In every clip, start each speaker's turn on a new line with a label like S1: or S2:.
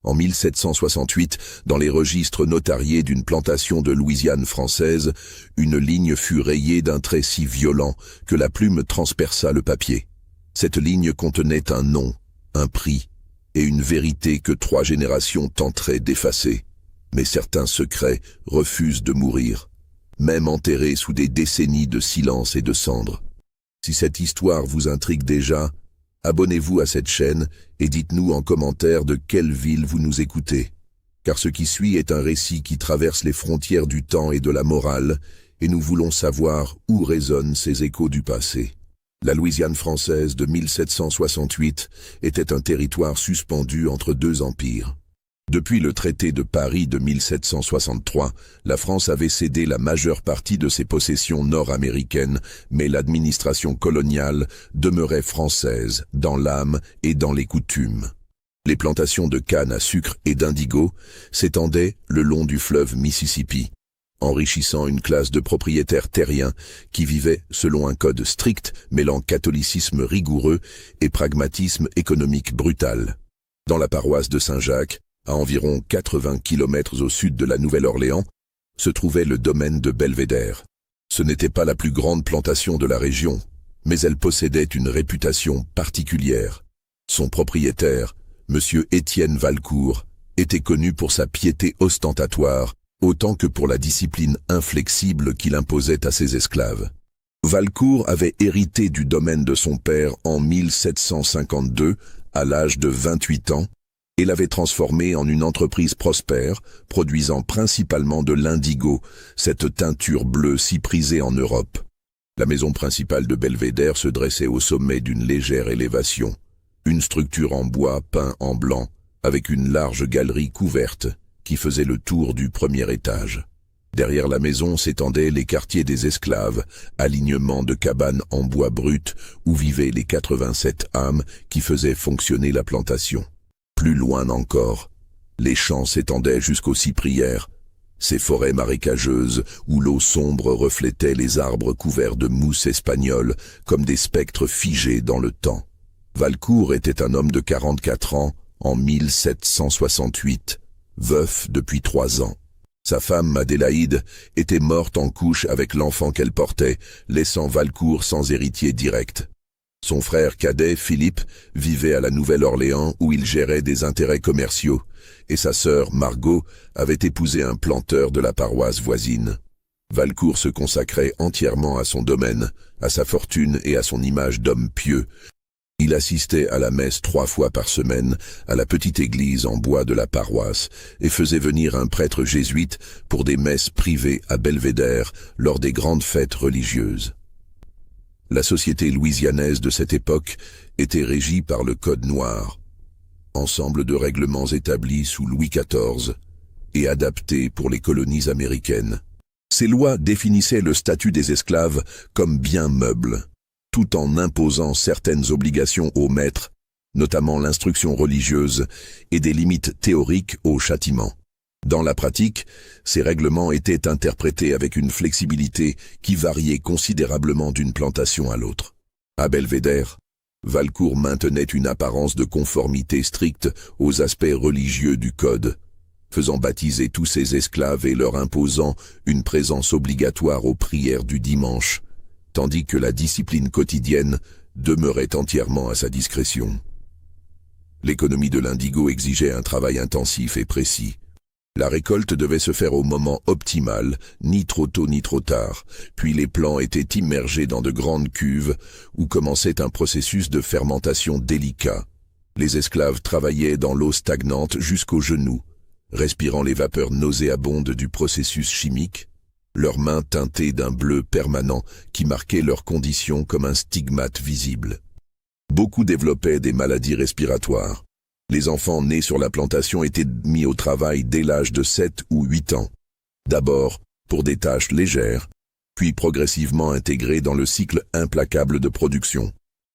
S1: En 1768, dans les registres notariés d'une plantation de Louisiane française, une ligne fut rayée d'un trait si violent que la plume transperça le papier. Cette ligne contenait un nom, un prix et une vérité que 3 générations tenteraient d'effacer. Mais certains secrets refusent de mourir, même enterrés sous des décennies de silence et de cendres. Si cette histoire vous intrigue déjà, abonnez-vous à cette chaîne et dites-nous en commentaire de quelle ville vous nous écoutez. Car ce qui suit est un récit qui traverse les frontières du temps et de la morale, et nous voulons savoir où résonnent ces échos du passé. La Louisiane française de 1768 était un territoire suspendu entre 2 empires. Depuis le traité de Paris de 1763, la France avait cédé la majeure partie de ses possessions nord-américaines, mais l'administration coloniale demeurait française dans l'âme et dans les coutumes. Les plantations de canne à sucre et d'indigo s'étendaient le long du fleuve Mississippi, enrichissant une classe de propriétaires terriens qui vivaient selon un code strict mêlant catholicisme rigoureux et pragmatisme économique brutal. Dans la paroisse de Saint-Jacques, à environ 80 km au sud de la Nouvelle-Orléans, se trouvait le domaine de Belvédère. Ce n'était pas la plus grande plantation de la région, mais elle possédait une réputation particulière. Son propriétaire, M. Étienne Valcourt, était connu pour sa piété ostentatoire, autant que pour la discipline inflexible qu'il imposait à ses esclaves. Valcourt avait hérité du domaine de son père en 1752, à l'âge de 28 ans, et l'avait transformé en une entreprise prospère, produisant principalement de l'indigo, cette teinture bleue si prisée en Europe. La maison principale de Belvédère se dressait au sommet d'une légère élévation, une structure en bois peint en blanc, avec une large galerie couverte qui faisait le tour du premier étage. Derrière la maison s'étendaient les quartiers des esclaves, alignement de cabanes en bois brut où vivaient les 87 âmes qui faisaient fonctionner la plantation. Plus loin encore, les champs s'étendaient jusqu'aux cyprières, ces forêts marécageuses où l'eau sombre reflétait les arbres couverts de mousse espagnole comme des spectres figés dans le temps. Valcourt était un homme de 44 ans en 1768, veuf depuis 3 ans. Sa femme Adélaïde était morte en couche avec l'enfant qu'elle portait, laissant Valcourt sans héritier direct. Son frère cadet, Philippe, vivait à la Nouvelle-Orléans où il gérait des intérêts commerciaux, et sa sœur, Margot, avait épousé un planteur de la paroisse voisine. Valcourt se consacrait entièrement à son domaine, à sa fortune et à son image d'homme pieux. Il assistait à la messe 3 fois par semaine à la petite église en bois de la paroisse et faisait venir un prêtre jésuite pour des messes privées à Belvédère lors des grandes fêtes religieuses. La société louisianaise de cette époque était régie par le Code noir, ensemble de règlements établis sous Louis XIV et adaptés pour les colonies américaines. Ces lois définissaient le statut des esclaves comme biens meubles, tout en imposant certaines obligations aux maîtres, notamment l'instruction religieuse et des limites théoriques au châtiment. Dans la pratique, ces règlements étaient interprétés avec une flexibilité qui variait considérablement d'une plantation à l'autre. À Belvédère, Valcourt maintenait une apparence de conformité stricte aux aspects religieux du code, faisant baptiser tous ses esclaves et leur imposant une présence obligatoire aux prières du dimanche, tandis que la discipline quotidienne demeurait entièrement à sa discrétion. L'économie de l'indigo exigeait un travail intensif et précis. La récolte devait se faire au moment optimal, ni trop tôt ni trop tard, puis les plants étaient immergés dans de grandes cuves où commençait un processus de fermentation délicat. Les esclaves travaillaient dans l'eau stagnante jusqu'aux genoux, respirant les vapeurs nauséabondes du processus chimique, leurs mains teintées d'un bleu permanent qui marquait leurs conditions comme un stigmate visible. Beaucoup développaient des maladies respiratoires. Les enfants nés sur la plantation étaient mis au travail dès l'âge de 7 ou 8 ans. D'abord pour des tâches légères, puis progressivement intégrés dans le cycle implacable de production.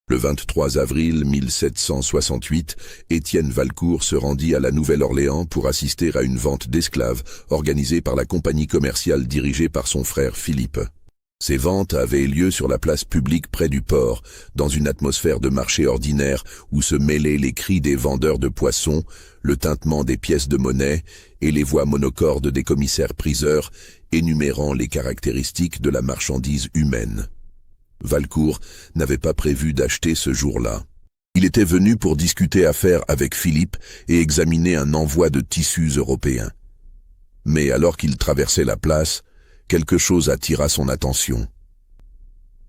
S1: Le 23 avril 1768, Étienne Valcourt se rendit à la Nouvelle-Orléans pour assister à une vente d'esclaves organisée par la compagnie commerciale dirigée par son frère Philippe. Ces ventes avaient lieu sur la place publique près du port, dans une atmosphère de marché ordinaire où se mêlaient les cris des vendeurs de poissons, le tintement des pièces de monnaie et les voix monocordes des commissaires-priseurs énumérant les caractéristiques de la marchandise humaine. Valcourt n'avait pas prévu d'acheter ce jour-là. Il était venu pour discuter affaires avec Philippe et examiner un envoi de tissus européens. Mais alors qu'il traversait la place, quelque chose attira son attention.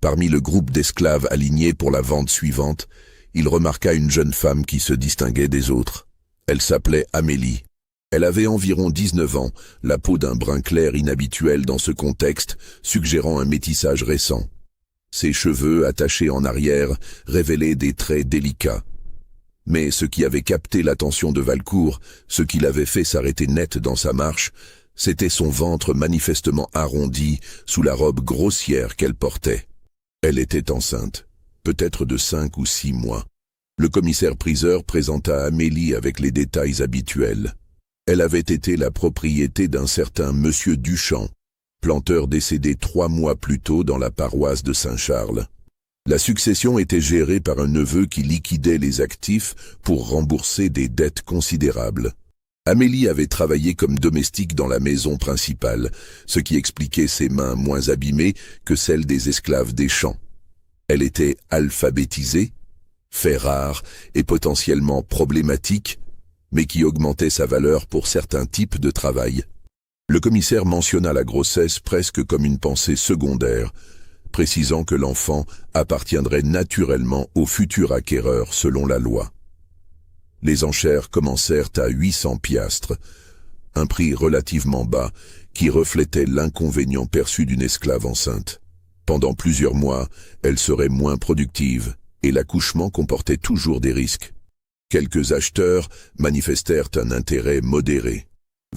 S1: Parmi le groupe d'esclaves alignés pour la vente suivante, il remarqua une jeune femme qui se distinguait des autres. Elle s'appelait Amélie. Elle avait environ 19 ans, la peau d'un brun clair inhabituel dans ce contexte, suggérant un métissage récent. Ses cheveux, attachés en arrière, révélaient des traits délicats. Mais ce qui avait capté l'attention de Valcourt, ce qui l'avait fait s'arrêter net dans sa marche, c'était son ventre manifestement arrondi sous la robe grossière qu'elle portait. Elle était enceinte, peut-être de 5 ou 6 mois. Le commissaire-priseur présenta Amélie avec les détails habituels. Elle avait été la propriété d'un certain monsieur Duchamp, planteur décédé 3 mois plus tôt dans la paroisse de Saint-Charles. La succession était gérée par un neveu qui liquidait les actifs pour rembourser des dettes considérables. Amélie avait travaillé comme domestique dans la maison principale, ce qui expliquait ses mains moins abîmées que celles des esclaves des champs. Elle était alphabétisée, fait rare et potentiellement problématique, mais qui augmentait sa valeur pour certains types de travail. Le commissaire mentionna la grossesse presque comme une pensée secondaire, précisant que l'enfant appartiendrait naturellement au futur acquéreur selon la loi. Les enchères commencèrent à 800 piastres, un prix relativement bas qui reflétait l'inconvénient perçu d'une esclave enceinte. Pendant plusieurs mois, elle serait moins productive et l'accouchement comportait toujours des risques. Quelques acheteurs manifestèrent un intérêt modéré.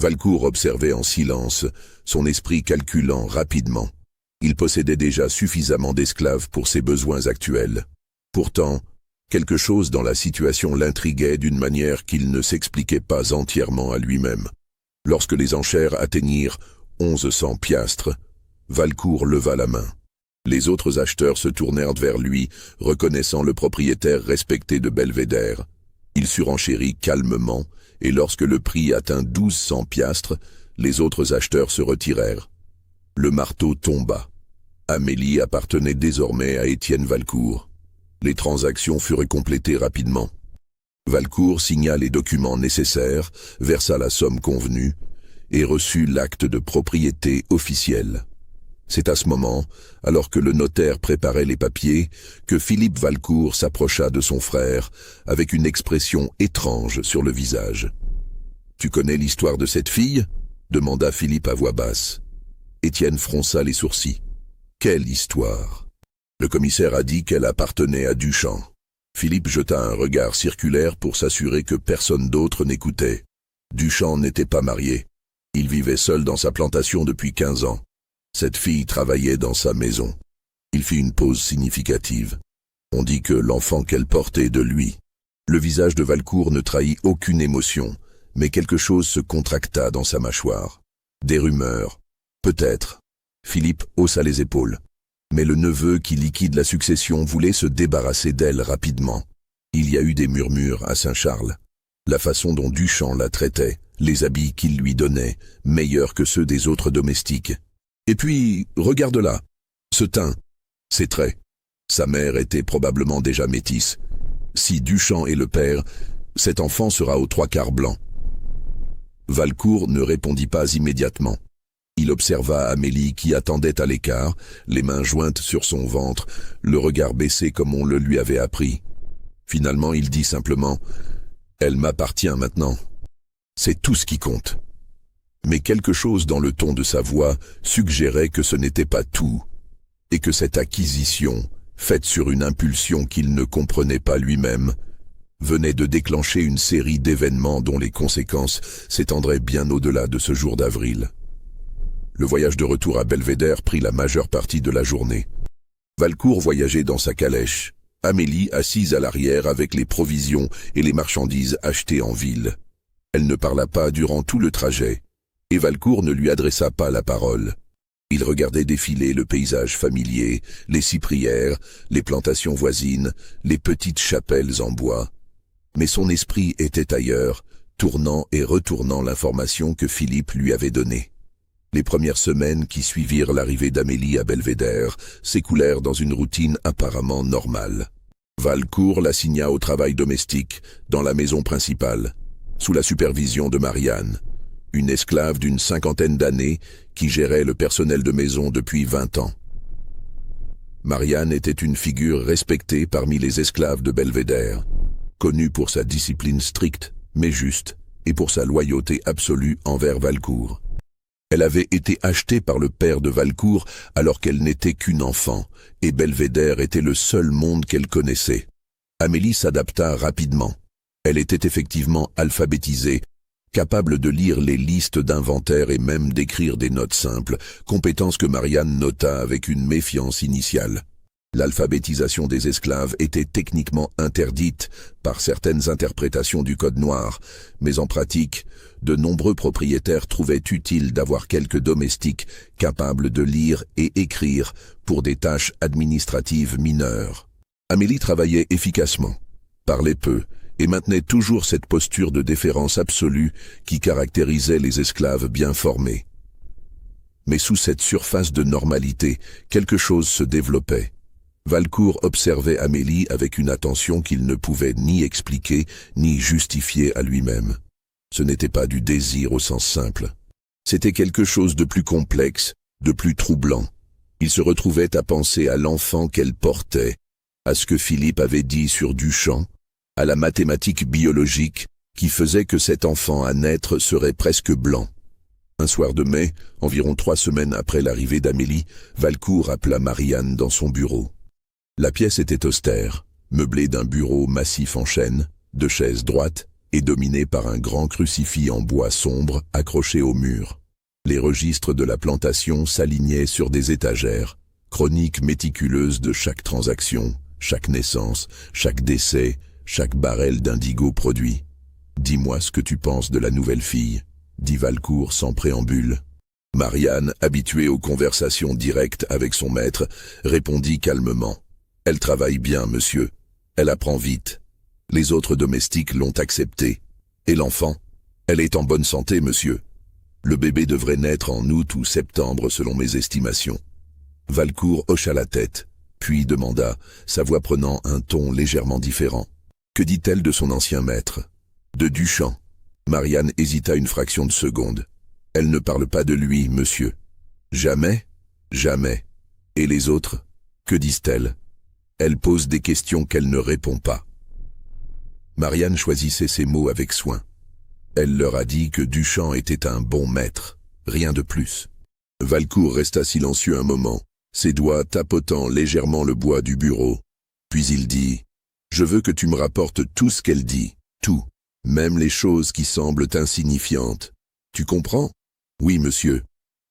S1: Valcourt observait en silence, son esprit calculant rapidement. Il possédait déjà suffisamment d'esclaves pour ses besoins actuels. Pourtant, quelque chose dans la situation l'intriguait d'une manière qu'il ne s'expliquait pas entièrement à lui-même. Lorsque les enchères atteignirent 1100 piastres, Valcourt leva la main. Les autres acheteurs se tournèrent vers lui, reconnaissant le propriétaire respecté de Belvédère. Il surenchérit calmement, et lorsque le prix atteint 1200 piastres, les autres acheteurs se retirèrent. Le marteau tomba. Amélie appartenait désormais à Étienne Valcourt. Les transactions furent complétées rapidement. Valcourt signa les documents nécessaires, versa la somme convenue et reçut l'acte de propriété officiel. C'est à ce moment, alors que le notaire préparait les papiers, que Philippe Valcourt s'approcha de son frère avec une expression étrange sur le visage. « Tu connais l'histoire de cette fille ?» demanda Philippe à voix basse. Étienne fronça les sourcils. « Quelle histoire ?» Le commissaire a dit qu'elle appartenait à Duchamp. Philippe jeta un regard circulaire pour s'assurer que personne d'autre n'écoutait. Duchamp n'était pas marié. Il vivait seul dans sa plantation depuis 15 ans. Cette fille travaillait dans sa maison. Il fit une pause significative. On dit que l'enfant qu'elle portait de lui. Le visage de Valcourt ne trahit aucune émotion, mais quelque chose se contracta dans sa mâchoire. Des rumeurs. Peut-être. Philippe haussa les épaules. Mais le neveu qui liquide la succession voulait se débarrasser d'elle rapidement. Il y a eu des murmures à Saint-Charles. La façon dont Duchamp la traitait, les habits qu'il lui donnait, meilleurs que ceux des autres domestiques. Et puis, regarde-la, ce teint, ces traits. Sa mère était probablement déjà métisse. Si Duchamp est le père, cet enfant sera aux 3/4 blanc. Valcourt ne répondit pas immédiatement. Il observa Amélie qui attendait à l'écart, les mains jointes sur son ventre, le regard baissé comme on le lui avait appris. Finalement, il dit simplement « Elle m'appartient maintenant. C'est tout ce qui compte. » Mais quelque chose dans le ton de sa voix suggérait que ce n'était pas tout, et que cette acquisition, faite sur une impulsion qu'il ne comprenait pas lui-même, venait de déclencher une série d'événements dont les conséquences s'étendraient bien au-delà de ce jour d'avril. Le voyage de retour à Belvédère prit la majeure partie de la journée. Valcourt voyageait dans sa calèche, Amélie assise à l'arrière avec les provisions et les marchandises achetées en ville. Elle ne parla pas durant tout le trajet, et Valcourt ne lui adressa pas la parole. Il regardait défiler le paysage familier, les cyprières, les plantations voisines, les petites chapelles en bois. Mais son esprit était ailleurs, tournant et retournant l'information que Philippe lui avait donnée. Les premières semaines qui suivirent l'arrivée d'Amélie à Belvédère s'écoulèrent dans une routine apparemment normale. Valcourt l'assigna au travail domestique, dans la maison principale, sous la supervision de Marianne, une esclave d'une 50aine d'années qui gérait le personnel de maison depuis 20 ans. Marianne était une figure respectée parmi les esclaves de Belvédère, connue pour sa discipline stricte, mais juste, et pour sa loyauté absolue envers Valcourt. Elle avait été achetée par le père de Valcourt alors qu'elle n'était qu'une enfant, et Belvédère était le seul monde qu'elle connaissait. Amélie s'adapta rapidement. Elle était effectivement alphabétisée, capable de lire les listes d'inventaire et même d'écrire des notes simples, compétence que Marianne nota avec une méfiance initiale. L'alphabétisation des esclaves était techniquement interdite par certaines interprétations du Code noir, mais en pratique, de nombreux propriétaires trouvaient utile d'avoir quelques domestiques capables de lire et écrire pour des tâches administratives mineures. Amélie travaillait efficacement, parlait peu, et maintenait toujours cette posture de déférence absolue qui caractérisait les esclaves bien formés. Mais sous cette surface de normalité, quelque chose se développait. Valcourt observait Amélie avec une attention qu'il ne pouvait ni expliquer ni justifier à lui-même. Ce n'était pas du désir au sens simple. C'était quelque chose de plus complexe, de plus troublant. Il se retrouvait à penser à l'enfant qu'elle portait, à ce que Philippe avait dit sur Duchamp, à la mathématique biologique qui faisait que cet enfant à naître serait presque blanc. Un soir de mai, environ 3 semaines après l'arrivée d'Amélie, Valcourt appela Marianne dans son bureau. La pièce était austère, meublée d'un bureau massif en chêne, de chaises droites et dominée par un grand crucifix en bois sombre accroché au mur. Les registres de la plantation s'alignaient sur des étagères, chroniques méticuleuses de chaque transaction, chaque naissance, chaque décès, chaque barrel d'indigo produit. « Dis-moi ce que tu penses de la nouvelle fille », dit Valcourt sans préambule. Marianne, habituée aux conversations directes avec son maître, répondit calmement. « Elle travaille bien, monsieur. Elle apprend vite. Les autres domestiques l'ont acceptée. Et l'enfant? Elle est en bonne santé, monsieur. Le bébé devrait naître en août ou septembre selon mes estimations. » Valcourt hocha la tête, puis demanda, sa voix prenant un ton légèrement différent. « Que dit-elle de son ancien maître? De Duchamp ?» Marianne hésita une fraction de seconde. « Elle ne parle pas de lui, monsieur. »« Jamais? Jamais. Et les autres? Que disent-elles? » Elle pose des questions qu'elle ne répond pas. Marianne choisissait ses mots avec soin. Elle leur a dit que Duchamp était un bon maître, rien de plus. Valcourt resta silencieux un moment, ses doigts tapotant légèrement le bois du bureau. Puis il dit « Je veux que tu me rapportes tout ce qu'elle dit, tout, même les choses qui semblent insignifiantes. Tu comprends? »« Oui, monsieur. »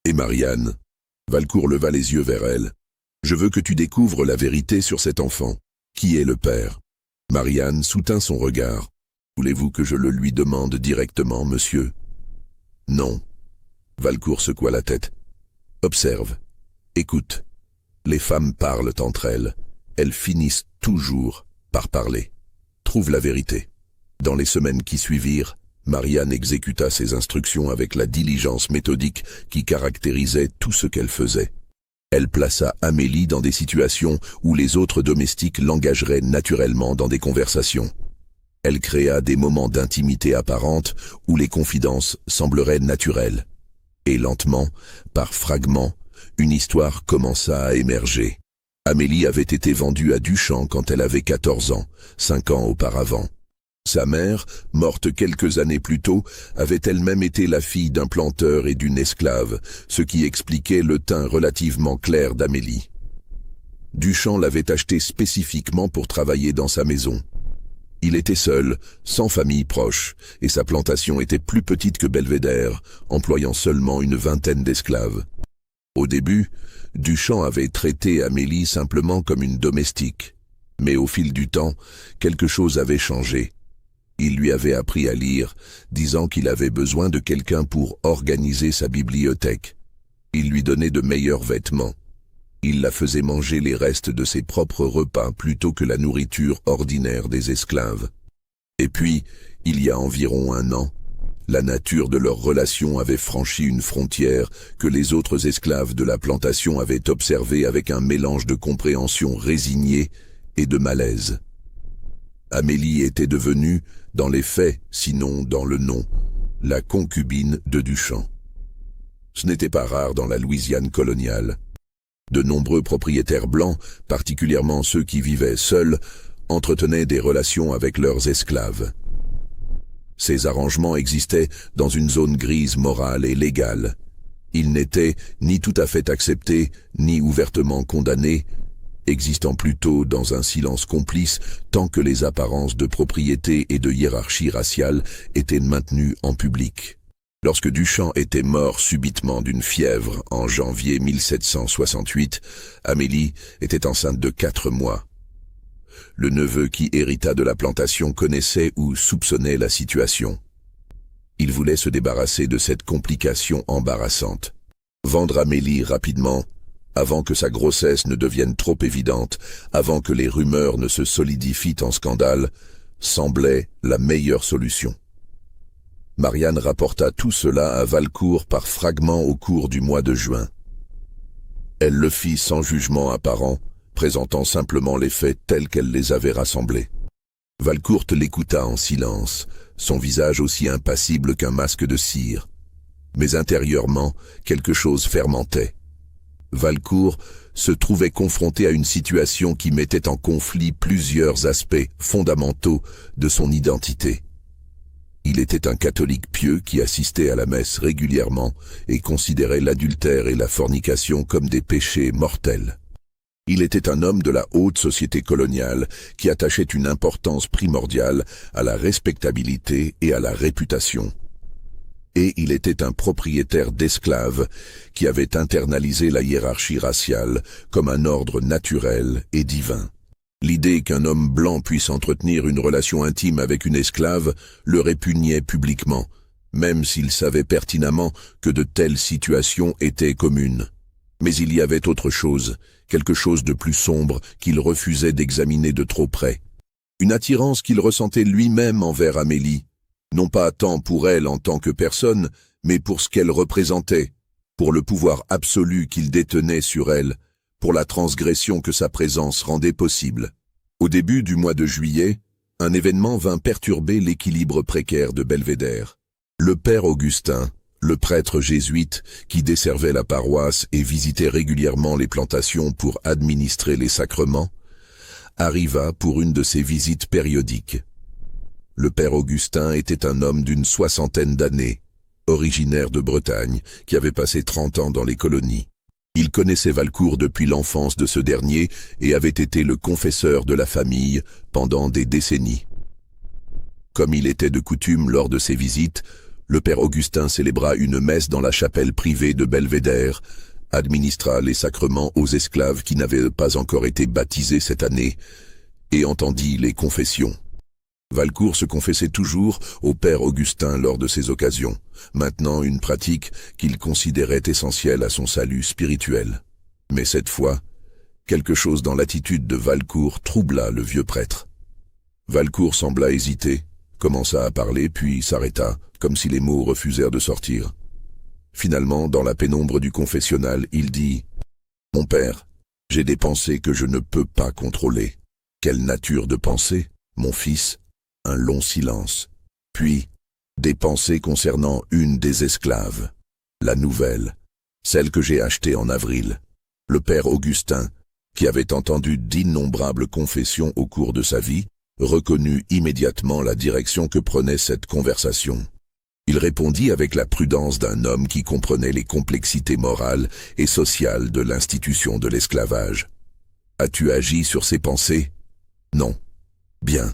S1: Et Marianne? Valcourt leva les yeux vers elle. « Je veux que tu découvres la vérité sur cet enfant. Qui est le père? » Marianne soutint son regard. « Voulez-vous que je le lui demande directement, monsieur? » « Non. » Valcourt secoua la tête. « Observe. Écoute. Les femmes parlent entre elles. Elles finissent toujours par parler. Trouve la vérité. » Dans les semaines qui suivirent, Marianne exécuta ses instructions avec la diligence méthodique qui caractérisait tout ce qu'elle faisait. Elle plaça Amélie dans des situations où les autres domestiques l'engageraient naturellement dans des conversations. Elle créa des moments d'intimité apparente où les confidences sembleraient naturelles. Et lentement, par fragments, une histoire commença à émerger. Amélie avait été vendue à Duchamp quand elle avait 14 ans, 5 ans auparavant. Sa mère, morte quelques années plus tôt, avait elle-même été la fille d'un planteur et d'une esclave, ce qui expliquait le teint relativement clair d'Amélie. Duchamp l'avait achetée spécifiquement pour travailler dans sa maison. Il était seul, sans famille proche, et sa plantation était plus petite que Belvédère, employant seulement une 20aine d'esclaves. Au début, Duchamp avait traité Amélie simplement comme une domestique. Mais au fil du temps, quelque chose avait changé. Il lui avait appris à lire, disant qu'il avait besoin de quelqu'un pour organiser sa bibliothèque. Il lui donnait de meilleurs vêtements. Il la faisait manger les restes de ses propres repas plutôt que la nourriture ordinaire des esclaves. Et puis, il y a environ 1 an, la nature de leur relation avait franchi une frontière que les autres esclaves de la plantation avaient observée avec un mélange de compréhension résignée et de malaise. Amélie était devenue, dans les faits, sinon dans le nom, la concubine de Duchamp. Ce n'était pas rare dans la Louisiane coloniale. De nombreux propriétaires blancs, particulièrement ceux qui vivaient seuls, entretenaient des relations avec leurs esclaves. Ces arrangements existaient dans une zone grise morale et légale. Ils n'étaient ni tout à fait acceptés, ni ouvertement condamnés, existant plutôt dans un silence complice tant que les apparences de propriété et de hiérarchie raciale étaient maintenues en public. Lorsque Duchamp était mort subitement d'une fièvre en janvier 1768, Amélie était enceinte de 4 mois. Le neveu qui hérita de la plantation connaissait ou soupçonnait la situation. Il voulait se débarrasser de cette complication embarrassante. Vendre Amélie rapidement, avant que sa grossesse ne devienne trop évidente, avant que les rumeurs ne se solidifient en scandale, semblait la meilleure solution. Marianne rapporta tout cela à Valcourt par fragments au cours du mois de juin. Elle le fit sans jugement apparent, présentant simplement les faits tels qu'elle les avait rassemblés. Valcourt l'écouta en silence, son visage aussi impassible qu'un masque de cire. Mais intérieurement, quelque chose fermentait. Valcourt se trouvait confronté à une situation qui mettait en conflit plusieurs aspects fondamentaux de son identité. Il était un catholique pieux qui assistait à la messe régulièrement et considérait l'adultère et la fornication comme des péchés mortels. Il était un homme de la haute société coloniale qui attachait une importance primordiale à la respectabilité et à la réputation. Et il était un propriétaire d'esclaves qui avait internalisé la hiérarchie raciale comme un ordre naturel et divin. L'idée qu'un homme blanc puisse entretenir une relation intime avec une esclave le répugnait publiquement, même s'il savait pertinemment que de telles situations étaient communes. Mais il y avait autre chose, quelque chose de plus sombre qu'il refusait d'examiner de trop près. Une attirance qu'il ressentait lui-même envers Amélie, non pas tant pour elle en tant que personne, mais pour ce qu'elle représentait, pour le pouvoir absolu qu'il détenait sur elle, pour la transgression que sa présence rendait possible. Au début du mois de juillet, un événement vint perturber l'équilibre précaire de Belvédère. Le père Augustin, le prêtre jésuite qui desservait la paroisse et visitait régulièrement les plantations pour administrer les sacrements, arriva pour une de ses visites périodiques. Le père Augustin était un homme d'une 60aine d'années, originaire de Bretagne, qui avait passé 30 ans dans les colonies. Il connaissait Valcourt depuis l'enfance de ce dernier et avait été le confesseur de la famille pendant des décennies. Comme il était de coutume lors de ses visites, le père Augustin célébra une messe dans la chapelle privée de Belvédère, administra les sacrements aux esclaves qui n'avaient pas encore été baptisés cette année et entendit les confessions. Valcourt se confessait toujours au père Augustin lors de ces occasions, maintenant une pratique qu'il considérait essentielle à son salut spirituel. Mais cette fois, quelque chose dans l'attitude de Valcourt troubla le vieux prêtre. Valcourt sembla hésiter, commença à parler puis s'arrêta, comme si les mots refusèrent de sortir. Finalement, dans la pénombre du confessionnal, il dit « Mon père, j'ai des pensées que je ne peux pas contrôler. Quelle nature de pensée, mon fils ?» Un long silence. Puis, des pensées concernant une des esclaves. La nouvelle, celle que j'ai achetée en avril. Le père Augustin, qui avait entendu d'innombrables confessions au cours de sa vie, reconnut immédiatement la direction que prenait cette conversation. Il répondit avec la prudence d'un homme qui comprenait les complexités morales et sociales de l'institution de l'esclavage. « As-tu agi sur ces pensées ? » « Non. » « Bien.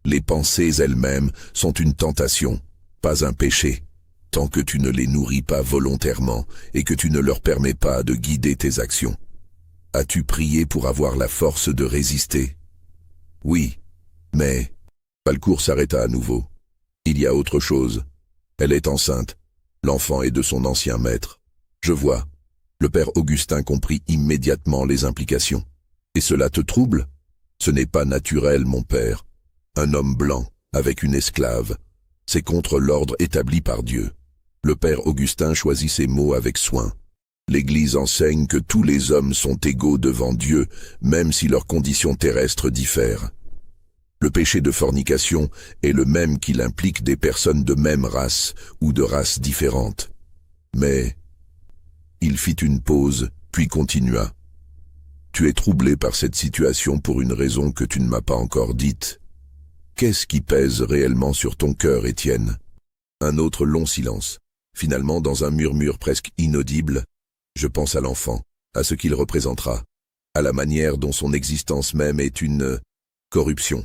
S1: Les pensées elles-mêmes sont une tentation, pas un péché, tant que tu ne les nourris pas volontairement et que tu ne leur permets pas de guider tes actions. As-tu prié pour avoir la force de résister ? Oui, mais... Valcourt s'arrêta à nouveau. Il y a autre chose. Elle est enceinte. L'enfant est de son ancien maître. Je vois. Le père Augustin comprit immédiatement les implications. « Et cela te trouble ? Ce n'est pas naturel, mon père. Un homme blanc, avec une esclave, c'est contre l'ordre établi par Dieu. » Le père Augustin choisit ses mots avec soin. L'Église enseigne que tous les hommes sont égaux devant Dieu, même si leurs conditions terrestres diffèrent. Le péché de fornication est le même qu'il implique des personnes de même race ou de races différentes. Mais il fit une pause, puis continua. « Tu es troublé par cette situation pour une raison que tu ne m'as pas encore dite. Qu'est-ce qui pèse réellement sur ton cœur, Étienne ?» Un autre long silence. Finalement, dans un murmure presque inaudible, « Je pense à l'enfant, à ce qu'il représentera, à la manière dont son existence même est une corruption.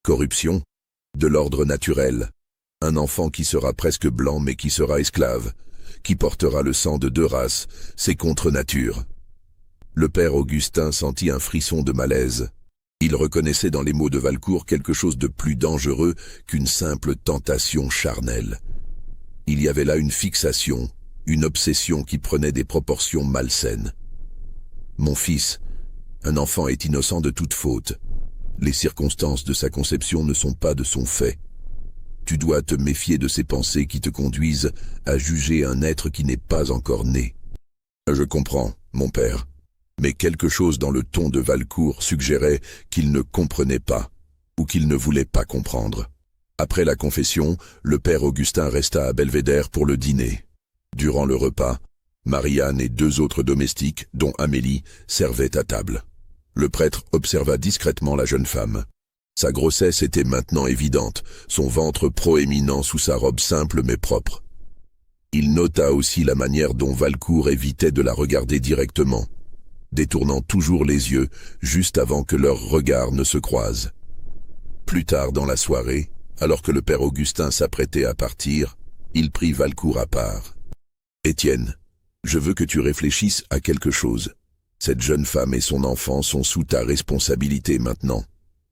S1: Corruption de l'ordre naturel. Un enfant qui sera presque blanc mais qui sera esclave, qui portera le sang de deux races, c'est contre nature. » Le père Augustin sentit un frisson de malaise. Il reconnaissait dans les mots de Valcourt quelque chose de plus dangereux qu'une simple tentation charnelle. Il y avait là une fixation, une obsession qui prenait des proportions malsaines. « Mon fils, un enfant est innocent de toute faute. Les circonstances de sa conception ne sont pas de son fait. Tu dois te méfier de ces pensées qui te conduisent à juger un être qui n'est pas encore né. » « Je comprends, mon père. » Mais quelque chose dans le ton de Valcourt suggérait qu'il ne comprenait pas, ou qu'il ne voulait pas comprendre. Après la confession, le père Augustin resta à Belvédère pour le dîner. Durant le repas, Marianne et deux autres domestiques, dont Amélie, servaient à table. Le prêtre observa discrètement la jeune femme. Sa grossesse était maintenant évidente, son ventre proéminent sous sa robe simple mais propre. Il nota aussi la manière dont Valcourt évitait de la regarder directement, détournant toujours les yeux juste avant que leurs regards ne se croisent. Plus tard dans la soirée, alors que le père Augustin s'apprêtait à partir, il prit Valcourt à part. « Étienne, je veux que tu réfléchisses à quelque chose. Cette jeune femme et son enfant sont sous ta responsabilité maintenant.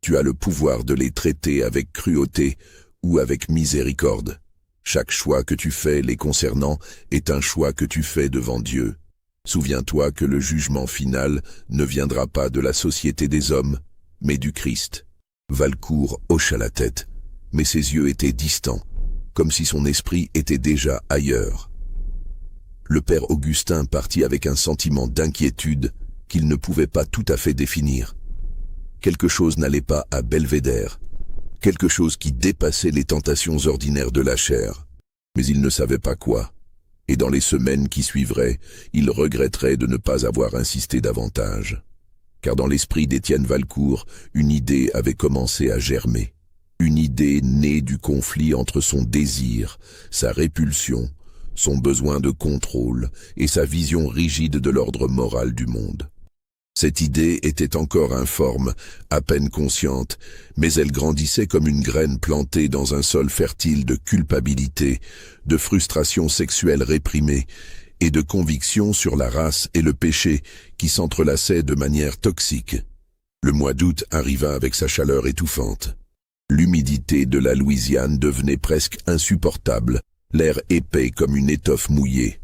S1: Tu as le pouvoir de les traiter avec cruauté ou avec miséricorde. Chaque choix que tu fais les concernant est un choix que tu fais devant Dieu. Souviens-toi que le jugement final ne viendra pas de la société des hommes, mais du Christ. » Valcourt hocha la tête, mais ses yeux étaient distants, comme si son esprit était déjà ailleurs. Le père Augustin partit avec un sentiment d'inquiétude qu'il ne pouvait pas tout à fait définir. Quelque chose n'allait pas à Belvédère, quelque chose qui dépassait les tentations ordinaires de la chair, mais il ne savait pas quoi. Et dans les semaines qui suivraient, il regretterait de ne pas avoir insisté davantage. Car dans l'esprit d'Étienne Valcourt, une idée avait commencé à germer. Une idée née du conflit entre son désir, sa répulsion, son besoin de contrôle et sa vision rigide de l'ordre moral du monde. Cette idée était encore informe, à peine consciente, mais elle grandissait comme une graine plantée dans un sol fertile de culpabilité, de frustration sexuelle réprimée et de conviction sur la race et le péché qui s'entrelaçaient de manière toxique. Le mois d'août arriva avec sa chaleur étouffante. L'humidité de la Louisiane devenait presque insupportable, l'air épais comme une étoffe mouillée.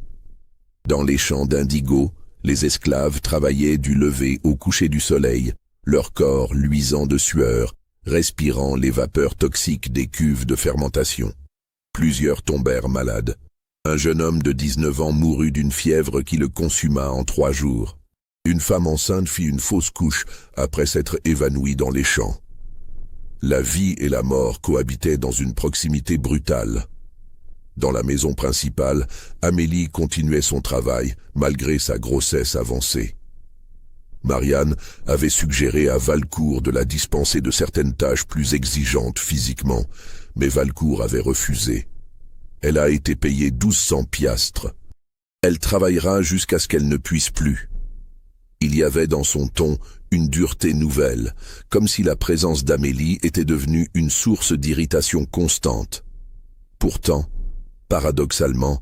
S1: Dans les champs d'indigo, les esclaves travaillaient du lever au coucher du soleil, leur corps luisant de sueur, respirant les vapeurs toxiques des cuves de fermentation. Plusieurs tombèrent malades. Un jeune homme de 19 ans mourut d'une fièvre qui le consuma en 3 jours. Une femme enceinte fit une fausse couche après s'être évanouie dans les champs. La vie et la mort cohabitaient dans une proximité brutale. Dans la maison principale, Amélie continuait son travail, malgré sa grossesse avancée. Marianne avait suggéré à Valcourt de la dispenser de certaines tâches plus exigeantes physiquement, mais Valcourt avait refusé. Elle a été payée 1200 piastres. Elle travaillera jusqu'à ce qu'elle ne puisse plus. Il y avait dans son ton une dureté nouvelle, comme si la présence d'Amélie était devenue une source d'irritation constante. Pourtant, paradoxalement,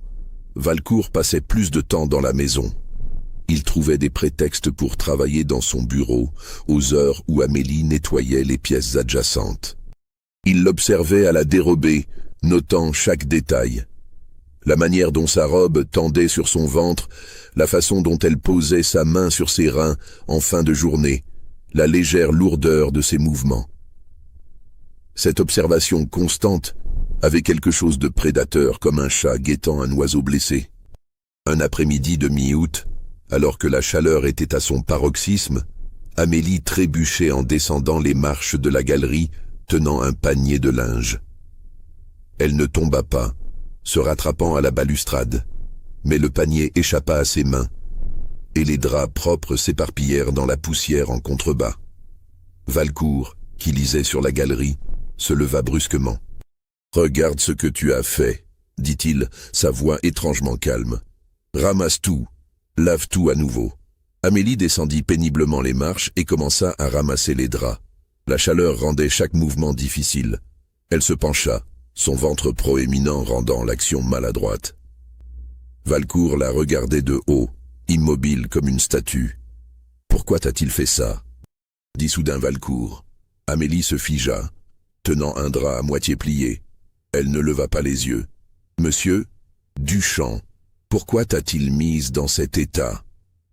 S1: Valcourt passait plus de temps dans la maison. Il trouvait des prétextes pour travailler dans son bureau, aux heures où Amélie nettoyait les pièces adjacentes. Il l'observait à la dérobée, notant chaque détail. La manière dont sa robe tendait sur son ventre, la façon dont elle posait sa main sur ses reins en fin de journée, la légère lourdeur de ses mouvements. Cette observation constante avait quelque chose de prédateur comme un chat guettant un oiseau blessé. Un après-midi de mi-août, alors que la chaleur était à son paroxysme, Amélie trébuchait en descendant les marches de la galerie, tenant un panier de linge. Elle ne tomba pas, se rattrapant à la balustrade, mais le panier échappa à ses mains, et les draps propres s'éparpillèrent dans la poussière en contrebas. Valcourt, qui lisait sur la galerie, se leva brusquement. « Regarde ce que tu as fait, » dit-il, sa voix étrangement calme. « Ramasse tout, lave tout à nouveau. » Amélie descendit péniblement les marches et commença à ramasser les draps. La chaleur rendait chaque mouvement difficile. Elle se pencha, son ventre proéminent rendant l'action maladroite. Valcourt la regardait de haut, immobile comme une statue. « Pourquoi t'as-t-il fait ça ?» dit soudain Valcourt. Amélie se figea, tenant un drap à moitié plié. Elle ne leva pas les yeux. « Monsieur Duchamp, pourquoi t'a-t-il mise dans cet état ?»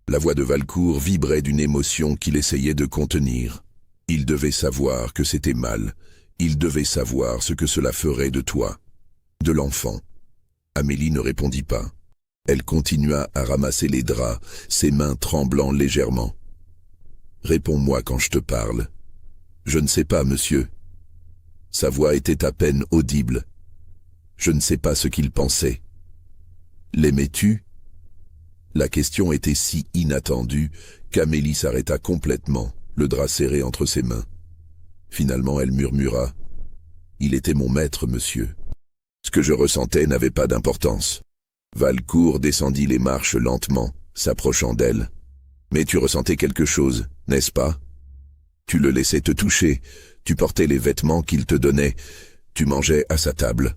S1: La voix de Valcourt vibrait d'une émotion qu'il essayait de contenir. Il devait savoir que c'était mal. Il devait savoir ce que cela ferait de toi, de l'enfant. Amélie ne répondit pas. Elle continua à ramasser les draps, ses mains tremblant légèrement. « Réponds-moi quand je te parle. »« Je ne sais pas, monsieur. » Sa voix était à peine audible. Je ne sais pas ce qu'il pensait. « L'aimais-tu » La question était si inattendue qu'Amélie s'arrêta complètement, le drap serré entre ses mains. Finalement, elle murmura « Il était mon maître, monsieur. » Ce que je ressentais n'avait pas d'importance. Valcourt descendit les marches lentement, s'approchant d'elle. « Mais tu ressentais quelque chose, n'est-ce pas? Tu le laissais te toucher, tu portais les vêtements qu'il te donnait, tu mangeais à sa table. »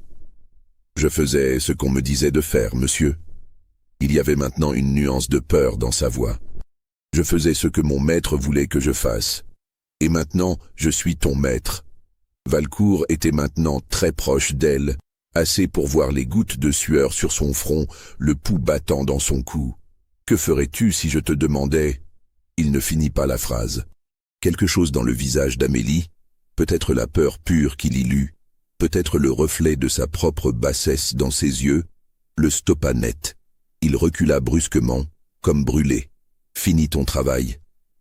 S1: Je faisais ce qu'on me disait de faire, monsieur. Il y avait maintenant une nuance de peur dans sa voix. Je faisais ce que mon maître voulait que je fasse. Et maintenant, je suis ton maître. Valcourt était maintenant très proche d'elle, assez pour voir les gouttes de sueur sur son front, le pouls battant dans son cou. « Que ferais-tu si je te demandais ?» Il ne finit pas la phrase. Quelque chose dans le visage d'Amélie, peut-être la peur pure qu'il y lut, peut-être le reflet de sa propre bassesse dans ses yeux, le stoppa net. Il recula brusquement, comme brûlé. « Finis ton travail, »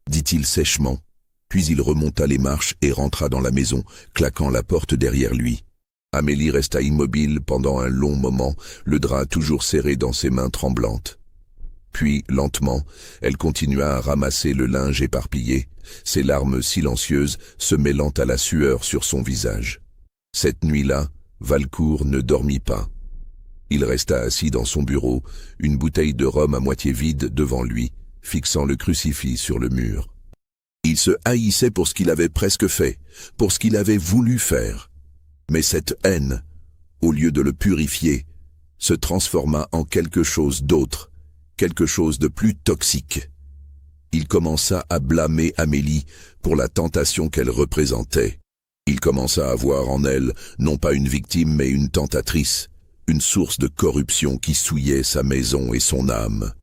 S1: dit-il sèchement. Puis il remonta les marches et rentra dans la maison, claquant la porte derrière lui. Amélie resta immobile pendant un long moment, le drap toujours serré dans ses mains tremblantes. Puis, lentement, elle continua à ramasser le linge éparpillé, ses larmes silencieuses se mêlant à la sueur sur son visage. Cette nuit-là, Valcourt ne dormit pas. Il resta assis dans son bureau, une bouteille de rhum à moitié vide devant lui, fixant le crucifix sur le mur. Il se haïssait pour ce qu'il avait presque fait, pour ce qu'il avait voulu faire. Mais cette haine, au lieu de le purifier, se transforma en quelque chose d'autre, quelque chose de plus toxique. Il commença à blâmer Amélie pour la tentation qu'elle représentait. Il commença à voir en elle non pas une victime mais une tentatrice, une source de corruption qui souillait sa maison et son âme.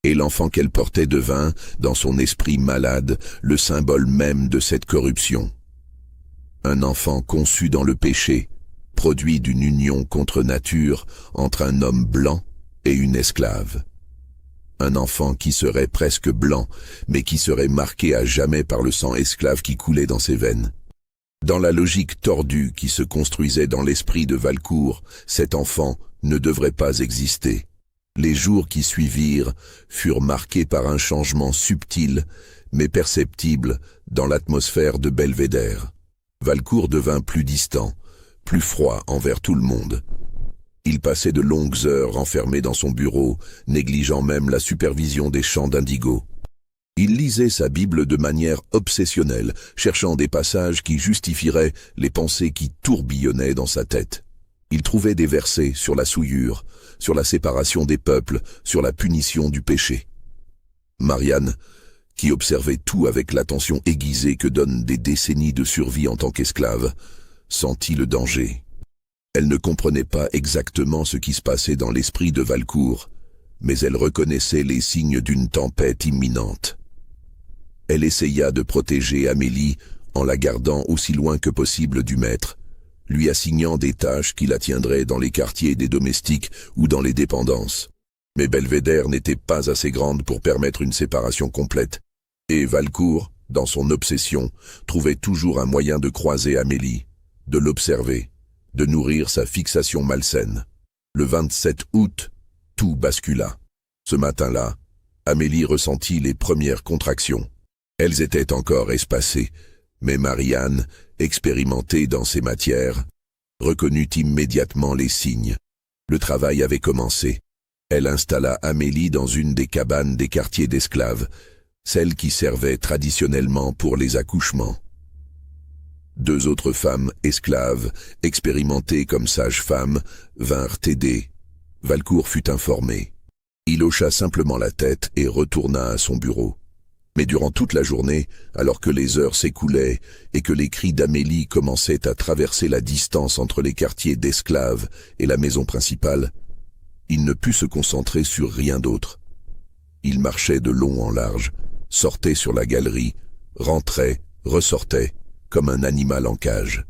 S1: Et l'enfant qu'elle portait devint, dans son esprit malade, le symbole même de cette corruption. Un enfant conçu dans le péché, produit d'une union contre nature entre un homme blanc et une esclave. Un enfant qui serait presque blanc, mais qui serait marqué à jamais par le sang esclave qui coulait dans ses veines. Dans la logique tordue qui se construisait dans l'esprit de Valcourt, cet enfant ne devrait pas exister. Les jours qui suivirent furent marqués par un changement subtil, mais perceptible, dans l'atmosphère de Belvédère. Valcourt devint plus distant, plus froid envers tout le monde. Il passait de longues heures enfermé dans son bureau, négligeant même la supervision des champs d'indigo. Il lisait sa Bible de manière obsessionnelle, cherchant des passages qui justifieraient les pensées qui tourbillonnaient dans sa tête. Il trouvait des versets sur la souillure, sur la séparation des peuples, sur la punition du péché. Marianne, qui observait tout avec l'attention aiguisée que donnent des décennies de survie en tant qu'esclave, sentit le danger. Elle ne comprenait pas exactement ce qui se passait dans l'esprit de Valcourt, mais elle reconnaissait les signes d'une tempête imminente. Elle essaya de protéger Amélie en la gardant aussi loin que possible du maître, lui assignant des tâches qui la tiendraient dans les quartiers des domestiques ou dans les dépendances. Mais Belvédère n'était pas assez grande pour permettre une séparation complète, et Valcourt, dans son obsession, trouvait toujours un moyen de croiser Amélie, de l'observer, de nourrir sa fixation malsaine. Le 27 août, tout bascula. Ce matin-là, Amélie ressentit les premières contractions. Elles étaient encore espacées, mais Marianne, expérimentée dans ces matières, reconnut immédiatement les signes. Le travail avait commencé. Elle installa Amélie dans une des cabanes des quartiers d'esclaves, celle qui servait traditionnellement pour les accouchements. 2 autres femmes esclaves, expérimentées comme sages-femmes, vinrent aider. Valcourt fut informé. Il hocha simplement la tête et retourna à son bureau. Mais durant toute la journée, alors que les heures s'écoulaient et que les cris d'Amélie commençaient à traverser la distance entre les quartiers d'esclaves et la maison principale, il ne put se concentrer sur rien d'autre. Il marchait de long en large, sortait sur la galerie, rentrait, ressortait, comme un animal en cage.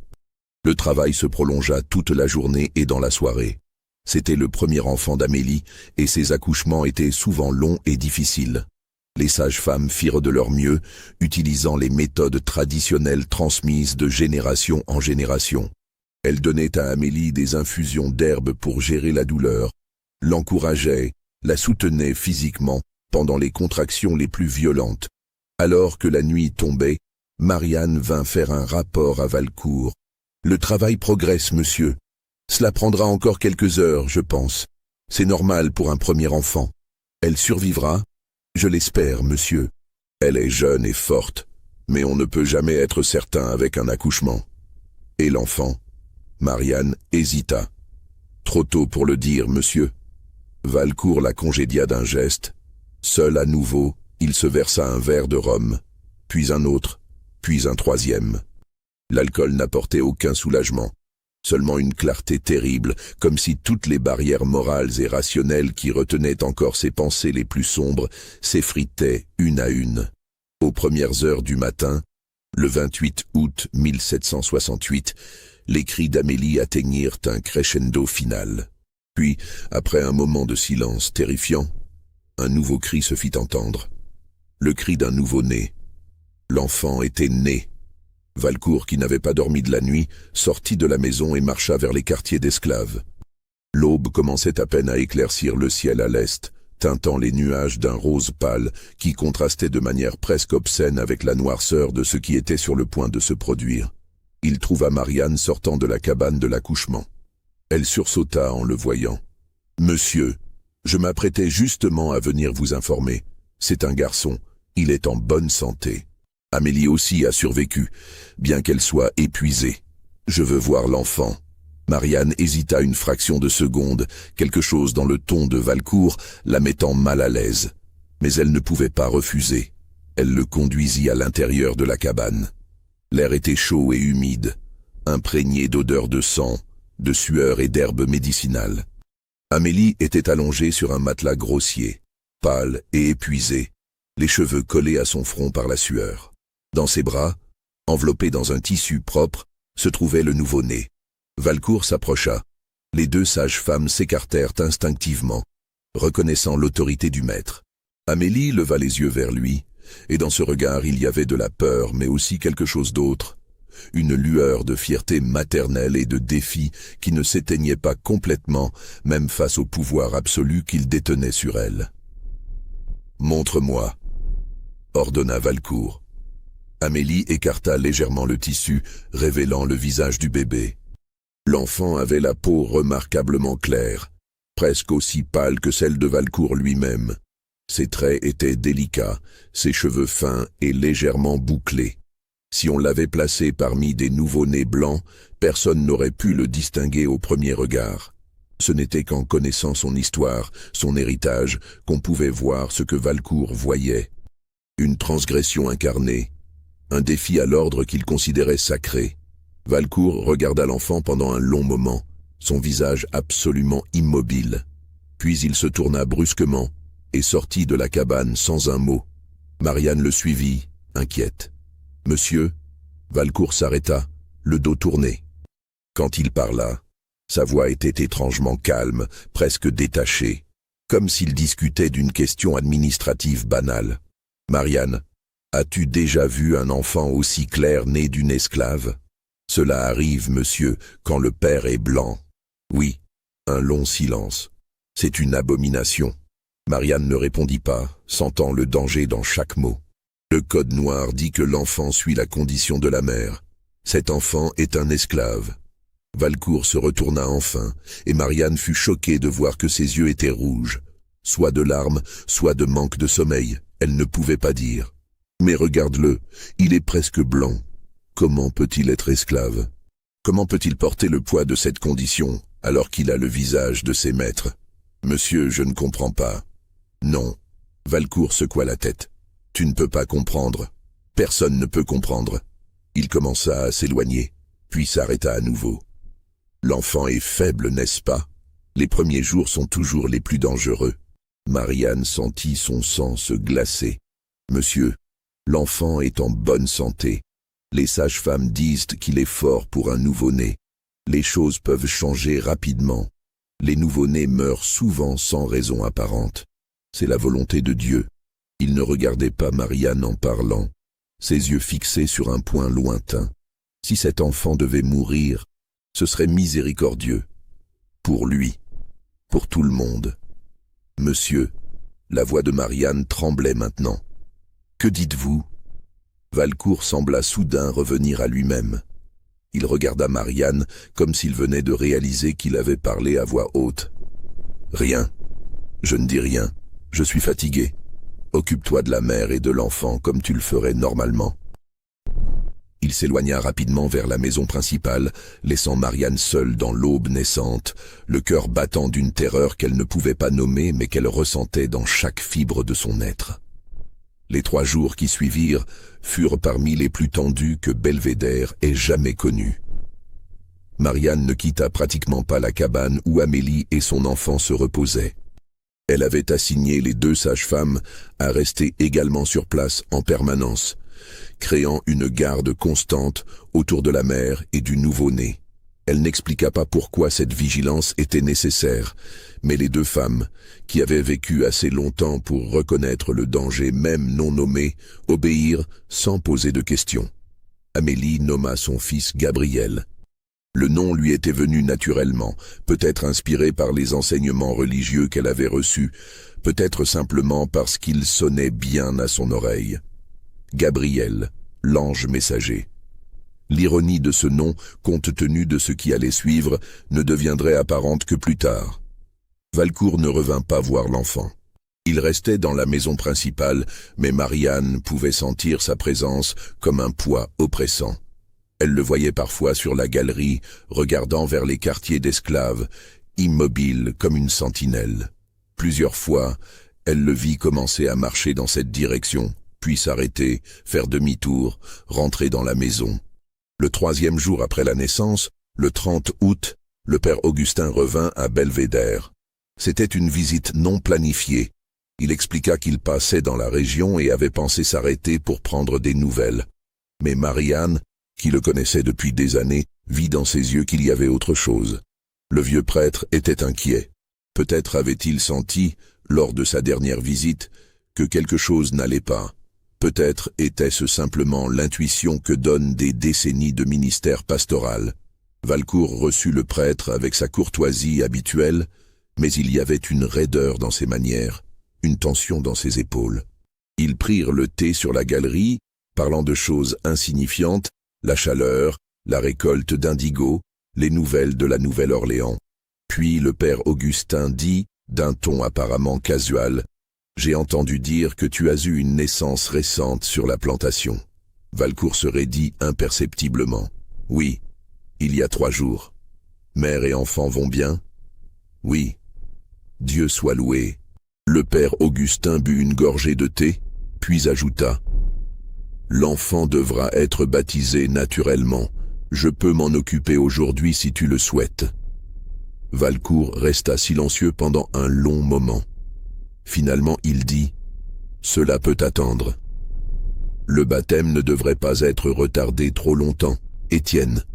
S1: Le travail se prolongea toute la journée et dans la soirée. C'était le premier enfant d'Amélie et ses accouchements étaient souvent longs et difficiles. Les sages-femmes firent de leur mieux, utilisant les méthodes traditionnelles transmises de génération en génération. Elles donnaient à Amélie des infusions d'herbes pour gérer la douleur, l'encourageaient, la soutenaient physiquement pendant les contractions les plus violentes. Alors que la nuit tombait, Marianne vint faire un rapport à Valcourt. « Le travail progresse, monsieur. Cela prendra encore quelques heures, je pense. C'est normal pour un premier enfant. Elle survivra ? Je l'espère, monsieur. Elle est jeune et forte, mais on ne peut jamais être certain avec un accouchement. Et l'enfant ? Marianne hésita. Trop tôt pour le dire, monsieur. Valcourt la congédia d'un geste. Seul à nouveau, il se versa un verre de rhum, puis un autre, puis un troisième. L'alcool n'apportait aucun soulagement, seulement une clarté terrible, comme si toutes les barrières morales et rationnelles qui retenaient encore ses pensées les plus sombres s'effritaient une à une. Aux premières heures du matin, le 28 août 1768, les cris d'Amélie atteignirent un crescendo final. Puis, après un moment de silence terrifiant, un nouveau cri se fit entendre. Le cri d'un nouveau-né. L'enfant était né. Valcourt, qui n'avait pas dormi de la nuit, sortit de la maison et marcha vers les quartiers d'esclaves. L'aube commençait à peine à éclaircir le ciel à l'est, teintant les nuages d'un rose pâle qui contrastait de manière presque obscène avec la noirceur de ce qui était sur le point de se produire. Il trouva Marianne sortant de la cabane de l'accouchement. Elle sursauta en le voyant. « Monsieur, je m'apprêtais justement à venir vous informer. C'est un garçon, il est en bonne santé. » Amélie aussi a survécu, bien qu'elle soit épuisée. « Je veux voir l'enfant. » Marianne hésita une fraction de seconde, quelque chose dans le ton de Valcourt la mettant mal à l'aise. Mais elle ne pouvait pas refuser. Elle le conduisit à l'intérieur de la cabane. L'air était chaud et humide, imprégné d'odeurs de sang, de sueur et d'herbes médicinales. Amélie était allongée sur un matelas grossier, pâle et épuisée, les cheveux collés à son front par la sueur. Dans ses bras, enveloppé dans un tissu propre, se trouvait le nouveau-né. Valcourt s'approcha. Les 2 sages-femmes s'écartèrent instinctivement, reconnaissant l'autorité du maître. Amélie leva les yeux vers lui, et dans ce regard il y avait de la peur, mais aussi quelque chose d'autre. Une lueur de fierté maternelle et de défi qui ne s'éteignait pas complètement, même face au pouvoir absolu qu'il détenait sur elle. « Montre-moi », ordonna Valcourt. Amélie écarta légèrement le tissu, révélant le visage du bébé. L'enfant avait la peau remarquablement claire, presque aussi pâle que celle de Valcourt lui-même. Ses traits étaient délicats, ses cheveux fins et légèrement bouclés. Si on l'avait placé parmi des nouveau-nés blancs, personne n'aurait pu le distinguer au premier regard. Ce n'était qu'en connaissant son histoire, son héritage, qu'on pouvait voir ce que Valcourt voyait. Une transgression incarnée, un défi à l'ordre qu'il considérait sacré. Valcourt regarda l'enfant pendant un long moment, son visage absolument immobile. Puis il se tourna brusquement et sortit de la cabane sans un mot. Marianne le suivit, inquiète. « Monsieur ?» Valcourt s'arrêta, le dos tourné. Quand il parla, sa voix était étrangement calme, presque détachée, comme s'il discutait d'une question administrative banale. « Marianne, as-tu déjà vu un enfant aussi clair né d'une esclave ? Cela arrive, monsieur, quand le père est blanc. » Oui, un long silence. « C'est une abomination. » Marianne ne répondit pas, sentant le danger dans chaque mot. Le code noir dit que l'enfant suit la condition de la mère. Cet enfant est un esclave. Valcourt se retourna enfin, et Marianne fut choquée de voir que ses yeux étaient rouges. Soit de larmes, soit de manque de sommeil, elle ne pouvait pas dire. Mais regarde-le, il est presque blanc. Comment peut-il être esclave? Comment peut-il porter le poids de cette condition, alors qu'il a le visage de ses maîtres? Monsieur, je ne comprends pas. Non. Valcourt secoua la tête. Tu ne peux pas comprendre. Personne ne peut comprendre. Il commença à s'éloigner, puis s'arrêta à nouveau. L'enfant est faible, n'est-ce pas? Les premiers jours sont toujours les plus dangereux. Marianne sentit son sang se glacer. Monsieur, l'enfant est en bonne santé. Les sages-femmes disent qu'il est fort pour un nouveau-né. Les choses peuvent changer rapidement. Les nouveau-nés meurent souvent sans raison apparente. C'est la volonté de Dieu. Il ne regardait pas Marianne en parlant, ses yeux fixés sur un point lointain. Si cet enfant devait mourir, ce serait miséricordieux. Pour lui, pour tout le monde. Monsieur, la voix de Marianne tremblait maintenant. Que dites-vous? Valcourt sembla soudain revenir à lui-même. Il regarda Marianne comme s'il venait de réaliser qu'il avait parlé à voix haute. Rien. Je ne dis rien. Je suis fatigué. Occupe-toi de la mère et de l'enfant comme tu le ferais normalement. Il s'éloigna rapidement vers la maison principale, laissant Marianne seule dans l'aube naissante, le cœur battant d'une terreur qu'elle ne pouvait pas nommer mais qu'elle ressentait dans chaque fibre de son être. Les 3 jours qui suivirent furent parmi les plus tendus que Belvédère ait jamais connus. Marianne ne quitta pratiquement pas la cabane où Amélie et son enfant se reposaient. Elle avait assigné les 2 sages-femmes à rester également sur place en permanence, créant une garde constante autour de la mère et du nouveau-né. Elle n'expliqua pas pourquoi cette vigilance était nécessaire, mais les 2 femmes, qui avaient vécu assez longtemps pour reconnaître le danger même non nommé, obéirent sans poser de questions. Amélie nomma son fils Gabriel. Le nom lui était venu naturellement, peut-être inspiré par les enseignements religieux qu'elle avait reçus, peut-être simplement parce qu'il sonnait bien à son oreille. Gabriel, l'ange messager. L'ironie de ce nom, compte tenu de ce qui allait suivre, ne deviendrait apparente que plus tard. Valcourt ne revint pas voir l'enfant. Il restait dans la maison principale, mais Marianne pouvait sentir sa présence comme un poids oppressant. Elle le voyait parfois sur la galerie, regardant vers les quartiers d'esclaves, immobile comme une sentinelle. Plusieurs fois, elle le vit commencer à marcher dans cette direction, puis s'arrêter, faire demi-tour, rentrer dans la maison. Le 3e jour après la naissance, le 30 août, le père Augustin revint à Belvédère. C'était une visite non planifiée. Il expliqua qu'il passait dans la région et avait pensé s'arrêter pour prendre des nouvelles. Mais Marianne, qui le connaissait depuis des années, vit dans ses yeux qu'il y avait autre chose. Le vieux prêtre était inquiet. Peut-être avait-il senti, lors de sa dernière visite, que quelque chose n'allait pas. Peut-être était-ce simplement l'intuition que donnent des décennies de ministère pastoral. Valcourt reçut le prêtre avec sa courtoisie habituelle, mais il y avait une raideur dans ses manières, une tension dans ses épaules. Ils prirent le thé sur la galerie, parlant de choses insignifiantes, la chaleur, la récolte d'indigo, les nouvelles de la Nouvelle-Orléans. Puis le père Augustin dit, d'un ton apparemment casual, « J'ai entendu dire que tu as eu une naissance récente sur la plantation. » Valcourt se raidit imperceptiblement. « Oui, il y a 3 jours. Mère et enfant vont bien? » « Oui. Dieu soit loué. » Le père Augustin but une gorgée de thé, puis ajouta, « L'enfant devra être baptisé naturellement. Je peux m'en occuper aujourd'hui si tu le souhaites. » Valcourt resta silencieux pendant un long moment. Finalement, il dit « Cela peut attendre. Le baptême ne devrait pas être retardé trop longtemps, Étienne.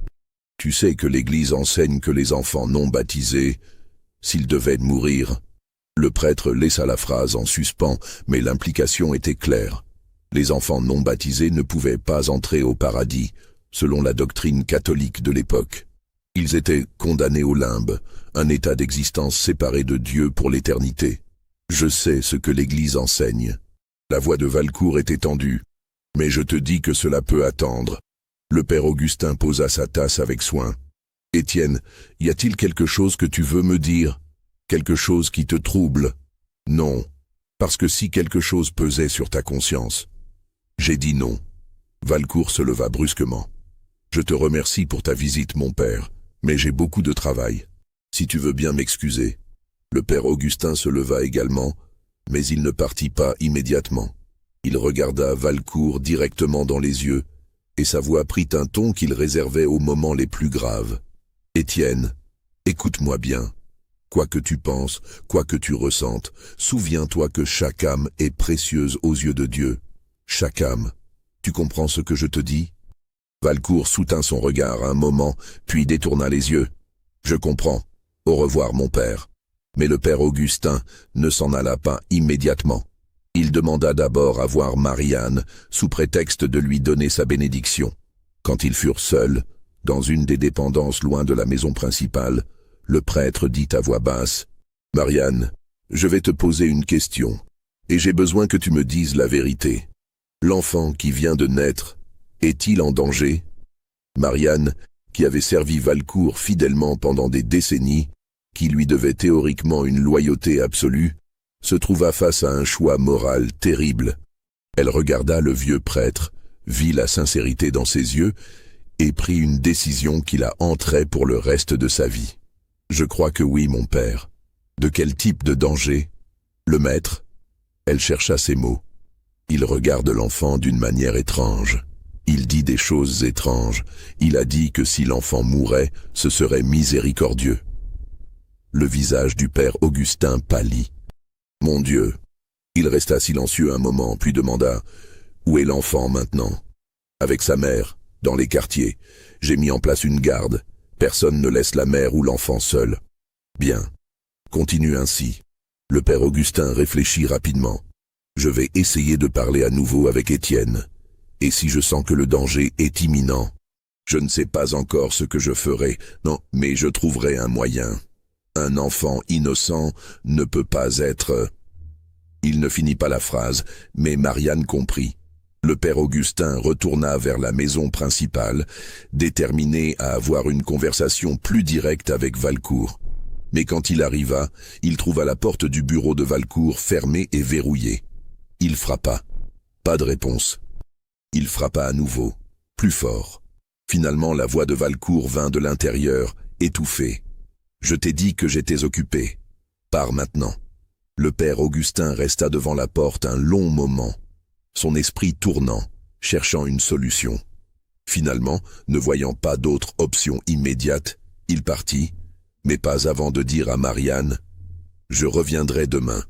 S1: Tu sais que l'Église enseigne que les enfants non baptisés, s'ils devaient mourir… » Le prêtre laissa la phrase en suspens, mais l'implication était claire. Les enfants non baptisés ne pouvaient pas entrer au paradis, selon la doctrine catholique de l'époque. Ils étaient condamnés au limbe, un état d'existence séparé de Dieu pour l'éternité. Je sais ce que l'Église enseigne. La voix de Valcourt était tendue. Mais je te dis que cela peut attendre. Le père Augustin posa sa tasse avec soin. Étienne, y a-t-il quelque chose que tu veux me dire? Quelque chose qui te trouble? Non, parce que si quelque chose pesait sur ta conscience. J'ai dit non. Valcourt se leva brusquement. Je te remercie pour ta visite, mon père, mais j'ai beaucoup de travail. Si tu veux bien m'excuser. Le père Augustin se leva également, mais il ne partit pas immédiatement. Il regarda Valcourt directement dans les yeux, et sa voix prit un ton qu'il réservait aux moments les plus graves. « Étienne, écoute-moi bien. Quoi que tu penses, quoi que tu ressentes, souviens-toi que chaque âme est précieuse aux yeux de Dieu. Chaque âme. Tu comprends ce que je te dis ?» Valcourt soutint son regard un moment, puis détourna les yeux. « Je comprends. Au revoir, mon père. » Mais le père Augustin ne s'en alla pas immédiatement. Il demanda d'abord à voir Marianne, sous prétexte de lui donner sa bénédiction. Quand ils furent seuls, dans une des dépendances loin de la maison principale, le prêtre dit à voix basse, « Marianne, je vais te poser une question, et j'ai besoin que tu me dises la vérité. L'enfant qui vient de naître, est-il en danger ?» Marianne, qui avait servi Valcourt fidèlement pendant des décennies, qui lui devait théoriquement une loyauté absolue, se trouva face à un choix moral terrible. Elle regarda le vieux prêtre, vit la sincérité dans ses yeux, et prit une décision qui la hanterait pour le reste de sa vie. « Je crois que oui, mon père. De quel type de danger? Le maître ?» Elle chercha ses mots. Il regarde l'enfant d'une manière étrange. Il dit des choses étranges. Il a dit que si l'enfant mourait, ce serait miséricordieux. Le visage du père Augustin pâlit. « Mon Dieu !» Il resta silencieux un moment, puis demanda « Où est l'enfant maintenant ?» « Avec sa mère, dans les quartiers. J'ai mis en place une garde. Personne ne laisse la mère ou l'enfant seul. »« Bien. Continue ainsi. » Le père Augustin réfléchit rapidement. « Je vais essayer de parler à nouveau avec Étienne. Et si je sens que le danger est imminent, je ne sais pas encore ce que je ferai. Non, mais je trouverai un moyen. Un enfant innocent ne peut pas être… » Il ne finit pas la phrase, mais Marianne comprit. Le père Augustin retourna vers la maison principale, déterminé à avoir une conversation plus directe avec Valcourt. Mais quand il arriva, il trouva la porte du bureau de Valcourt fermée et verrouillée. Il frappa. Pas de réponse. Il frappa à nouveau, plus fort. Finalement, la voix de Valcourt vint de l'intérieur, étouffée. « Je t'ai dit que j'étais occupé. Pars maintenant. » Le père Augustin resta devant la porte un long moment, son esprit tournant, cherchant une solution. Finalement, ne voyant pas d'autre option immédiate, il partit, mais pas avant de dire à Marianne « Je reviendrai demain.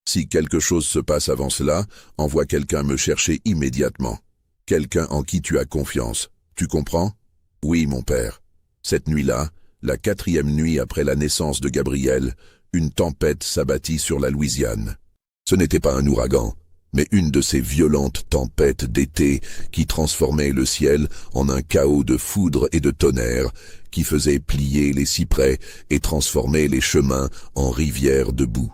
S1: Si quelque chose se passe avant cela, envoie quelqu'un me chercher immédiatement. Quelqu'un en qui tu as confiance. Tu comprends ? » « Oui, mon père. » Cette nuit-là, la 4e nuit après la naissance de Gabriel, une tempête s'abattit sur la Louisiane. Ce n'était pas un ouragan, mais une de ces violentes tempêtes d'été qui transformaient le ciel en un chaos de foudre et de tonnerre, qui faisait plier les cyprès et transformait les chemins en rivières de boue.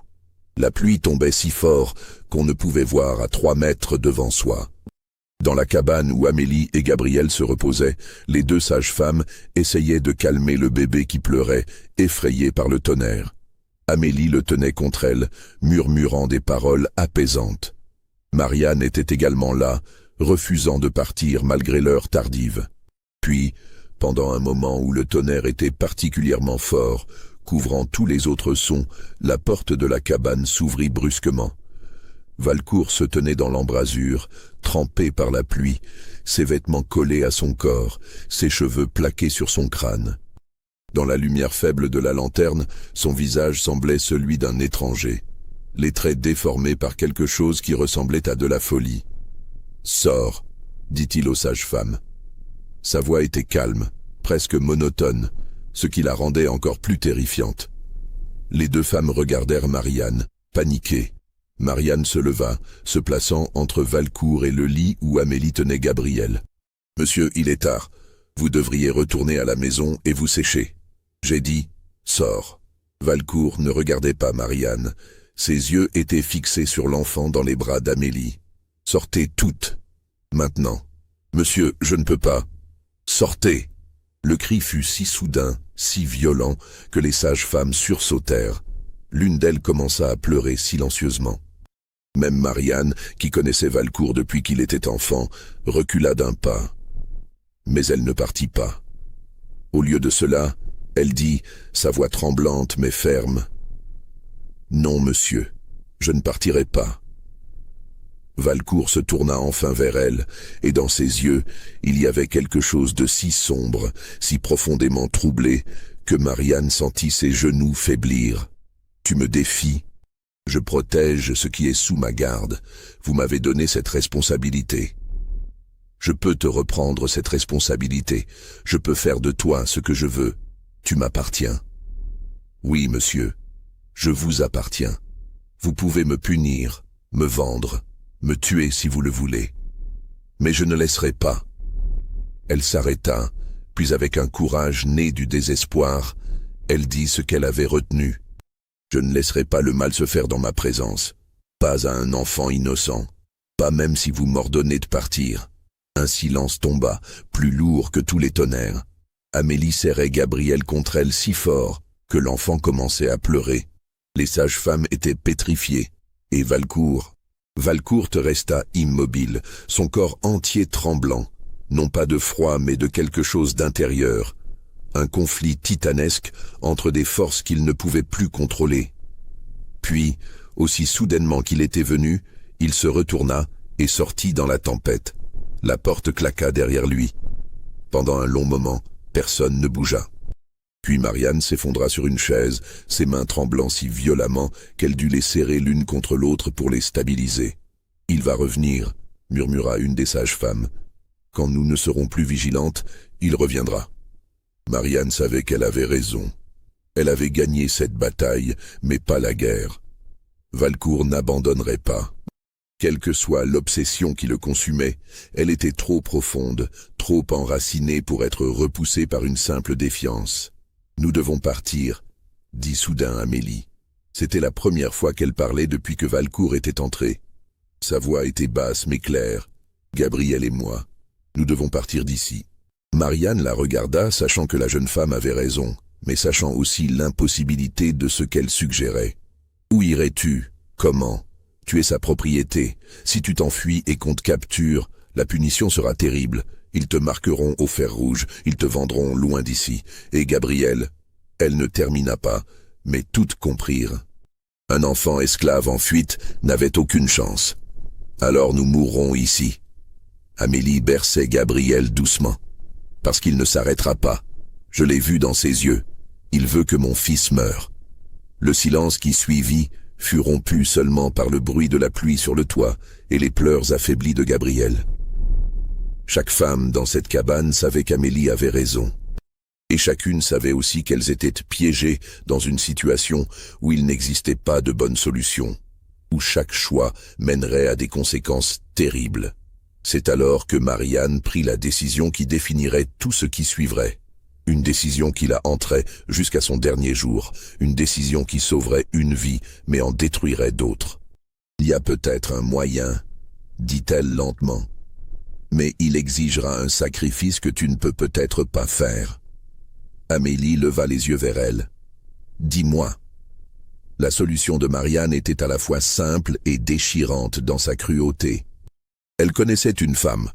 S1: La pluie tombait si fort qu'on ne pouvait voir à 3 mètres devant soi. Dans la cabane où Amélie et Gabriel se reposaient, les 2 sages-femmes essayaient de calmer le bébé qui pleurait, effrayé par le tonnerre. Amélie le tenait contre elle, murmurant des paroles apaisantes. Marianne était également là, refusant de partir malgré l'heure tardive. Puis, pendant un moment où le tonnerre était particulièrement fort, couvrant tous les autres sons, la porte de la cabane s'ouvrit brusquement. Valcourt se tenait dans l'embrasure, trempé par la pluie, ses vêtements collés à son corps, ses cheveux plaqués sur son crâne. Dans la lumière faible de la lanterne, son visage semblait celui d'un étranger, les traits déformés par quelque chose qui ressemblait à de la folie. « Sors », dit-il aux sages-femmes. Sa voix était calme, presque monotone, ce qui la rendait encore plus terrifiante. Les deux femmes regardèrent Marianne, paniquées. Marianne se leva, se plaçant entre Valcourt et le lit où Amélie tenait Gabriel. « Monsieur, il est tard. Vous devriez retourner à la maison et vous sécher. » J'ai dit « Sors ». Valcourt ne regardait pas Marianne. Ses yeux étaient fixés sur l'enfant dans les bras d'Amélie. « Sortez toutes. Maintenant. »« Monsieur, je ne peux pas. »« Sortez !» Le cri fut si soudain, si violent, que les sages-femmes sursautèrent. L'une d'elles commença à pleurer silencieusement. Même Marianne, qui connaissait Valcourt depuis qu'il était enfant, recula d'un pas. Mais elle ne partit pas. Au lieu de cela, elle dit, sa voix tremblante mais ferme, « Non, monsieur, je ne partirai pas. » Valcourt se tourna enfin vers elle, et dans ses yeux, il y avait quelque chose de si sombre, si profondément troublé, que Marianne sentit ses genoux faiblir. « Tu me défies. Je protège ce qui est sous ma garde. Vous m'avez donné cette responsabilité. Je peux te reprendre cette responsabilité. Je peux faire de toi ce que je veux. Tu m'appartiens. Oui, monsieur, je vous appartiens. Vous pouvez me punir, me vendre, me tuer si vous le voulez. Mais je ne laisserai pas. » Elle s'arrêta, puis avec un courage né du désespoir, elle dit ce qu'elle avait retenu. « Je ne laisserai pas le mal se faire dans ma présence. Pas à un enfant innocent. Pas même si vous m'ordonnez de partir. » Un silence tomba, plus lourd que tous les tonnerres. Amélie serrait Gabriel contre elle si fort que l'enfant commençait à pleurer. Les sages-femmes étaient pétrifiées. Et Valcourt resta immobile, son corps entier tremblant, non pas de froid mais de quelque chose d'intérieur. Un conflit titanesque entre des forces qu'il ne pouvait plus contrôler. Puis, aussi soudainement qu'il était venu, il se retourna et sortit dans la tempête. La porte claqua derrière lui. Pendant un long moment, personne ne bougea. Puis Marianne s'effondra sur une chaise, ses mains tremblant si violemment qu'elle dut les serrer l'une contre l'autre pour les stabiliser. « Il va revenir », murmura une des sages-femmes. « Quand nous ne serons plus vigilantes, il reviendra. » Marianne savait qu'elle avait raison. Elle avait gagné cette bataille, mais pas la guerre. Valcourt n'abandonnerait pas. Quelle que soit l'obsession qui le consumait, elle était trop profonde, trop enracinée pour être repoussée par une simple défiance. « Nous devons partir », dit soudain Amélie. C'était la première fois qu'elle parlait depuis que Valcourt était entré. Sa voix était basse mais claire. « Gabriel et moi, nous devons partir d'ici. » Marianne la regarda, sachant que la jeune femme avait raison, mais sachant aussi l'impossibilité de ce qu'elle suggérait. « Où irais-tu? Comment? Tu es sa propriété. Si tu t'enfuis et qu'on te capture, la punition sera terrible. Ils te marqueront au fer rouge, ils te vendront loin d'ici. Et Gabriel, elle ne termina pas, mais toutes comprirent. Un enfant esclave en fuite n'avait aucune chance. Alors nous mourrons ici. » Amélie berçait Gabriel doucement. « Parce qu'il ne s'arrêtera pas. Je l'ai vu dans ses yeux. Il veut que mon fils meure. » Le silence qui suivit fut rompu seulement par le bruit de la pluie sur le toit et les pleurs affaiblis de Gabriel. Chaque femme dans cette cabane savait qu'Amélie avait raison. Et chacune savait aussi qu'elles étaient piégées dans une situation où il n'existait pas de bonne solution, où chaque choix mènerait à des conséquences terribles. C'est alors que Marianne prit la décision qui définirait tout ce qui suivrait. Une décision qui la hanterait jusqu'à son dernier jour, une décision qui sauverait une vie, mais en détruirait d'autres. « Il y a peut-être un moyen, » dit-elle lentement, « mais il exigera un sacrifice que tu ne peux peut-être pas faire. » Amélie leva les yeux vers elle. « Dis-moi. » La solution de Marianne était à la fois simple et déchirante dans sa cruauté. Elle connaissait une femme,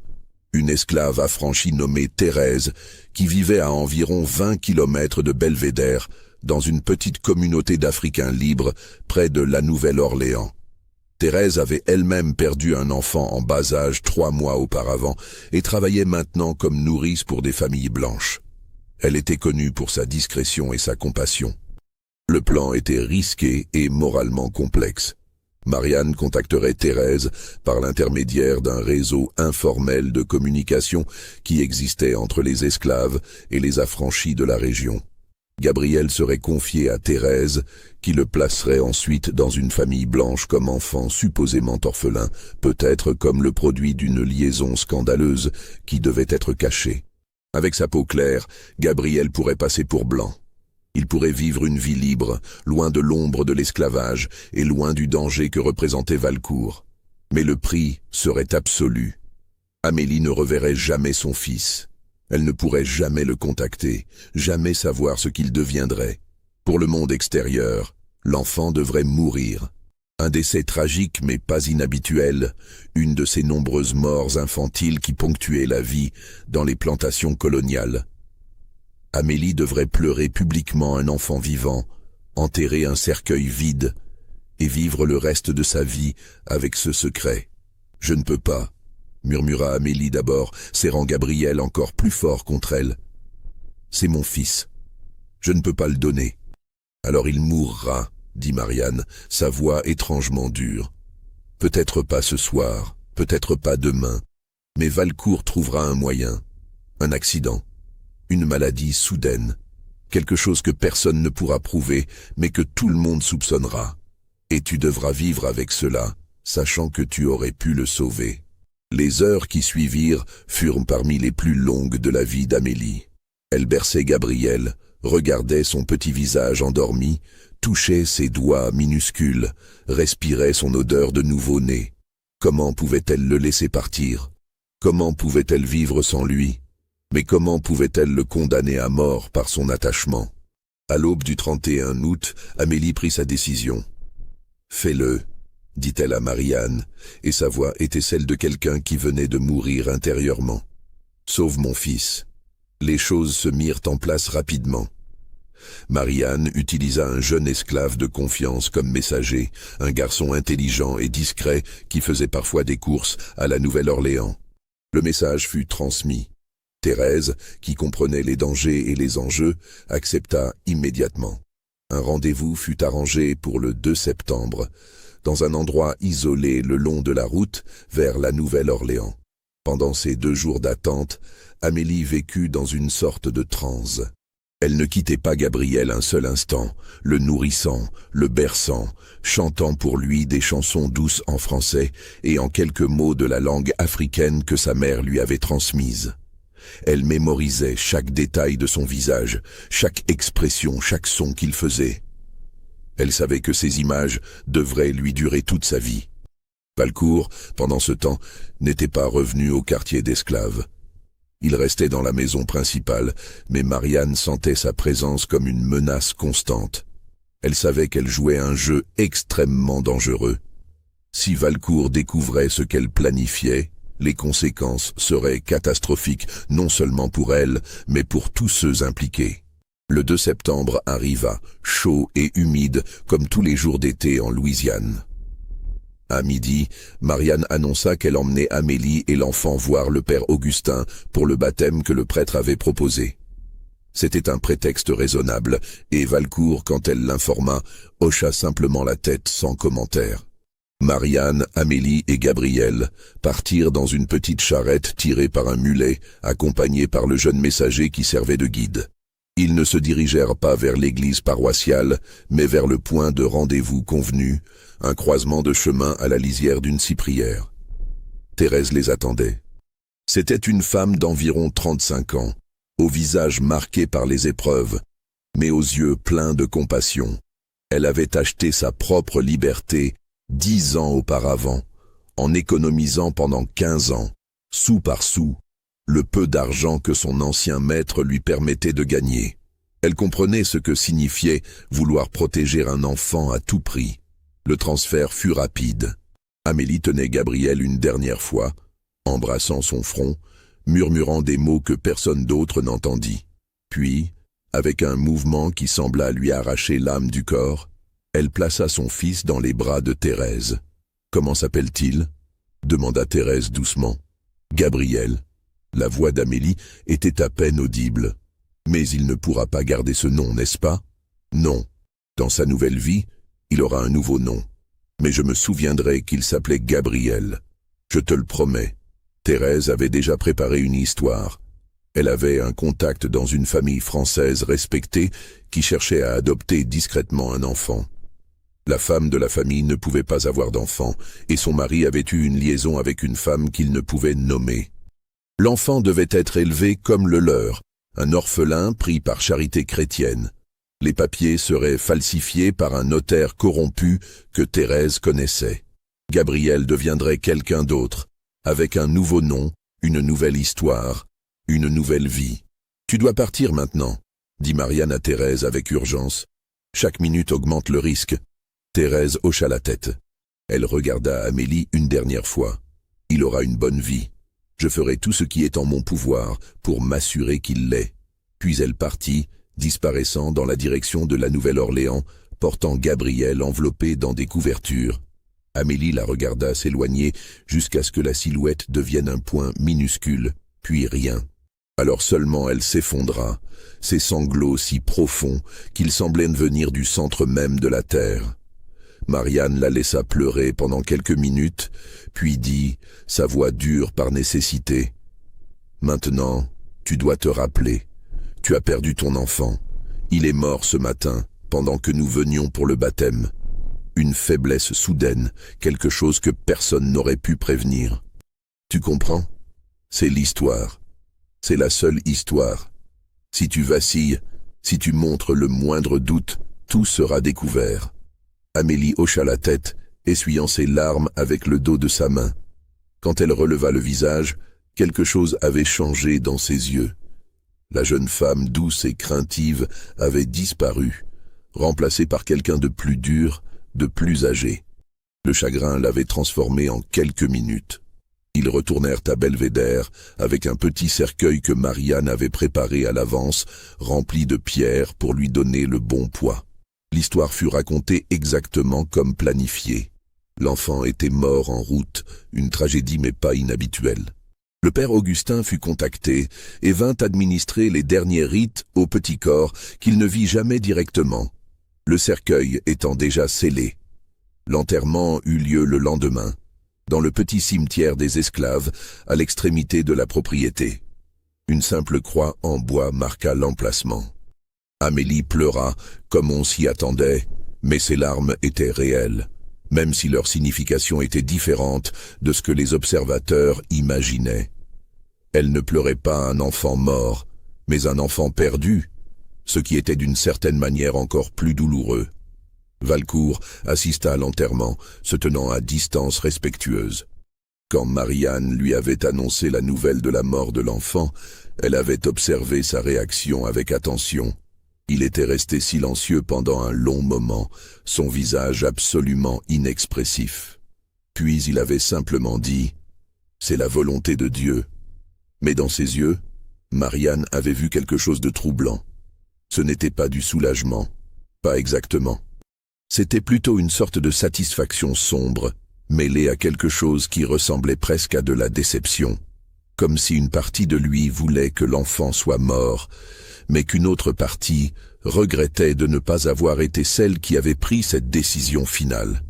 S1: une esclave affranchie nommée Thérèse, qui vivait à environ 20 kilomètres de Belvédère, dans une petite communauté d'Africains libres près de la Nouvelle-Orléans. Thérèse avait elle-même perdu un enfant en bas âge 3 mois auparavant et travaillait maintenant comme nourrice pour des familles blanches. Elle était connue pour sa discrétion et sa compassion. Le plan était risqué et moralement complexe. Marianne contacterait Thérèse par l'intermédiaire d'un réseau informel de communication qui existait entre les esclaves et les affranchis de la région. Gabriel serait confié à Thérèse, qui le placerait ensuite dans une famille blanche comme enfant supposément orphelin, peut-être comme le produit d'une liaison scandaleuse qui devait être cachée. Avec sa peau claire, Gabriel pourrait passer pour blanc. Il pourrait vivre une vie libre, loin de l'ombre de l'esclavage et loin du danger que représentait Valcourt. Mais le prix serait absolu. Amélie ne reverrait jamais son fils. Elle ne pourrait jamais le contacter, jamais savoir ce qu'il deviendrait. Pour le monde extérieur, l'enfant devrait mourir. Un décès tragique mais pas inhabituel, une de ces nombreuses morts infantiles qui ponctuaient la vie dans les plantations coloniales. Amélie devrait pleurer publiquement un enfant vivant, enterrer un cercueil vide et vivre le reste de sa vie avec ce secret. « Je ne peux pas », murmura Amélie d'abord, serrant Gabriel encore plus fort contre elle. « C'est mon fils. Je ne peux pas le donner. »« Alors il mourra, » dit Marianne, sa voix étrangement dure. « Peut-être pas ce soir, peut-être pas demain, mais Valcourt trouvera un moyen, un accident. Une maladie soudaine, quelque chose que personne ne pourra prouver, mais que tout le monde soupçonnera. Et tu devras vivre avec cela, sachant que tu aurais pu le sauver. » Les heures qui suivirent furent parmi les plus longues de la vie d'Amélie. Elle berçait Gabriel, regardait son petit visage endormi, touchait ses doigts minuscules, respirait son odeur de nouveau-né. Comment pouvait-elle le laisser partir? Comment pouvait-elle vivre sans lui? Mais comment pouvait-elle le condamner à mort par son attachement? À l'aube du 31 août, Amélie prit sa décision. « Fais-le », dit-elle à Marianne, et sa voix était celle de quelqu'un qui venait de mourir intérieurement. « Sauve mon fils. » Les choses se mirent en place rapidement. Marianne utilisa un jeune esclave de confiance comme messager, un garçon intelligent et discret qui faisait parfois des courses à la Nouvelle-Orléans. Le message fut transmis. Thérèse, qui comprenait les dangers et les enjeux, accepta immédiatement. Un rendez-vous fut arrangé pour le 2 septembre, dans un endroit isolé le long de la route vers la Nouvelle-Orléans. Pendant ces 2 jours d'attente, Amélie vécut dans une sorte de transe. Elle ne quittait pas Gabriel un seul instant, le nourrissant, le berçant, chantant pour lui des chansons douces en français et en quelques mots de la langue africaine que sa mère lui avait transmise. Elle mémorisait chaque détail de son visage, chaque expression, chaque son qu'il faisait. Elle savait que ces images devraient lui durer toute sa vie. Valcourt, pendant ce temps, n'était pas revenu au quartier d'esclaves. Il restait dans la maison principale, mais Marianne sentait sa présence comme une menace constante. Elle savait qu'elle jouait un jeu extrêmement dangereux. Si Valcourt découvrait ce qu'elle planifiait, les conséquences seraient catastrophiques, non seulement pour elle, mais pour tous ceux impliqués. Le 2 septembre arriva, chaud et humide, comme tous les jours d'été en Louisiane. À midi, Marianne annonça qu'elle emmenait Amélie et l'enfant voir le père Augustin pour le baptême que le prêtre avait proposé. C'était un prétexte raisonnable, et Valcourt, quand elle l'informa, hocha simplement la tête sans commentaire. Marianne, Amélie et Gabriel partirent dans une petite charrette tirée par un mulet, accompagnée par le jeune messager qui servait de guide. Ils ne se dirigèrent pas vers l'église paroissiale, mais vers le point de rendez-vous convenu, un croisement de chemin à la lisière d'une cyprière. Thérèse les attendait. C'était une femme d'environ 35 ans, au visage marqué par les épreuves, mais aux yeux pleins de compassion. Elle avait acheté sa propre liberté 10 ans auparavant, en économisant pendant 15 ans, sou par sou, le peu d'argent que son ancien maître lui permettait de gagner. Elle comprenait ce que signifiait vouloir protéger un enfant à tout prix. Le transfert fut rapide. Amélie tenait Gabriel une dernière fois, embrassant son front, murmurant des mots que personne d'autre n'entendit. Puis, avec un mouvement qui sembla lui arracher l'âme du corps, elle plaça son fils dans les bras de Thérèse. « Comment s'appelle-t-il » demanda Thérèse doucement. « Gabriel. » La voix d'Amélie était à peine audible. Mais il ne pourra pas garder ce nom, n'est-ce pas? Non. Dans sa nouvelle vie, il aura un nouveau nom. Mais je me souviendrai qu'il s'appelait Gabriel. Je te le promets. Thérèse avait déjà préparé une histoire. Elle avait un contact dans une famille française respectée qui cherchait à adopter discrètement un enfant. La femme de la famille ne pouvait pas avoir d'enfant, et son mari avait eu une liaison avec une femme qu'il ne pouvait nommer. L'enfant devait être élevé comme le leur, un orphelin pris par charité chrétienne. Les papiers seraient falsifiés par un notaire corrompu que Thérèse connaissait. Gabriel deviendrait quelqu'un d'autre, avec un nouveau nom, une nouvelle histoire, une nouvelle vie. « Tu dois partir maintenant », dit Marianne à Thérèse avec urgence. « Chaque minute augmente le risque. » Thérèse hocha la tête. Elle regarda Amélie une dernière fois. « Il aura une bonne vie. Je ferai tout ce qui est en mon pouvoir pour m'assurer qu'il l'ait. » Puis elle partit, disparaissant dans la direction de la Nouvelle-Orléans, portant Gabriel enveloppé dans des couvertures. Amélie la regarda s'éloigner jusqu'à ce que la silhouette devienne un point minuscule, puis rien. Alors seulement elle s'effondra, ses sanglots si profonds qu'ils semblaient venir du centre même de la terre. Marianne la laissa pleurer pendant quelques minutes, puis dit, sa voix dure par nécessité, « Maintenant, tu dois te rappeler. Tu as perdu ton enfant. Il est mort ce matin, pendant que nous venions pour le baptême. Une faiblesse soudaine, quelque chose que personne n'aurait pu prévenir. Tu comprends? C'est l'histoire. C'est la seule histoire. Si tu vacilles, si tu montres le moindre doute, tout sera découvert. » Amélie hocha la tête, essuyant ses larmes avec le dos de sa main. Quand elle releva le visage, quelque chose avait changé dans ses yeux. La jeune femme douce et craintive avait disparu, remplacée par quelqu'un de plus dur, de plus âgé. Le chagrin l'avait transformée en quelques minutes. Ils retournèrent à Belvédère avec un petit cercueil que Marianne avait préparé à l'avance, rempli de pierres pour lui donner le bon poids. L'histoire fut racontée exactement comme planifié. L'enfant était mort en route, une tragédie mais pas inhabituelle. Le père Augustin fut contacté et vint administrer les derniers rites au petit corps qu'il ne vit jamais directement, le cercueil étant déjà scellé. L'enterrement eut lieu le lendemain, dans le petit cimetière des esclaves, à l'extrémité de la propriété. Une simple croix en bois marqua l'emplacement. Amélie pleura, comme on s'y attendait, mais ses larmes étaient réelles, même si leur signification était différente de ce que les observateurs imaginaient. Elle ne pleurait pas un enfant mort, mais un enfant perdu, ce qui était d'une certaine manière encore plus douloureux. Valcourt assista à l'enterrement, se tenant à distance respectueuse. Quand Marianne lui avait annoncé la nouvelle de la mort de l'enfant, elle avait observé sa réaction avec attention. Il était resté silencieux pendant un long moment, son visage absolument inexpressif. Puis il avait simplement dit « C'est la volonté de Dieu ». Mais dans ses yeux, Marianne avait vu quelque chose de troublant. Ce n'était pas du soulagement, pas exactement. C'était plutôt une sorte de satisfaction sombre, mêlée à quelque chose qui ressemblait presque à de la déception, comme si une partie de lui voulait que l'enfant soit mort, mais qu'une autre partie regrettait de ne pas avoir été celle qui avait pris cette décision finale.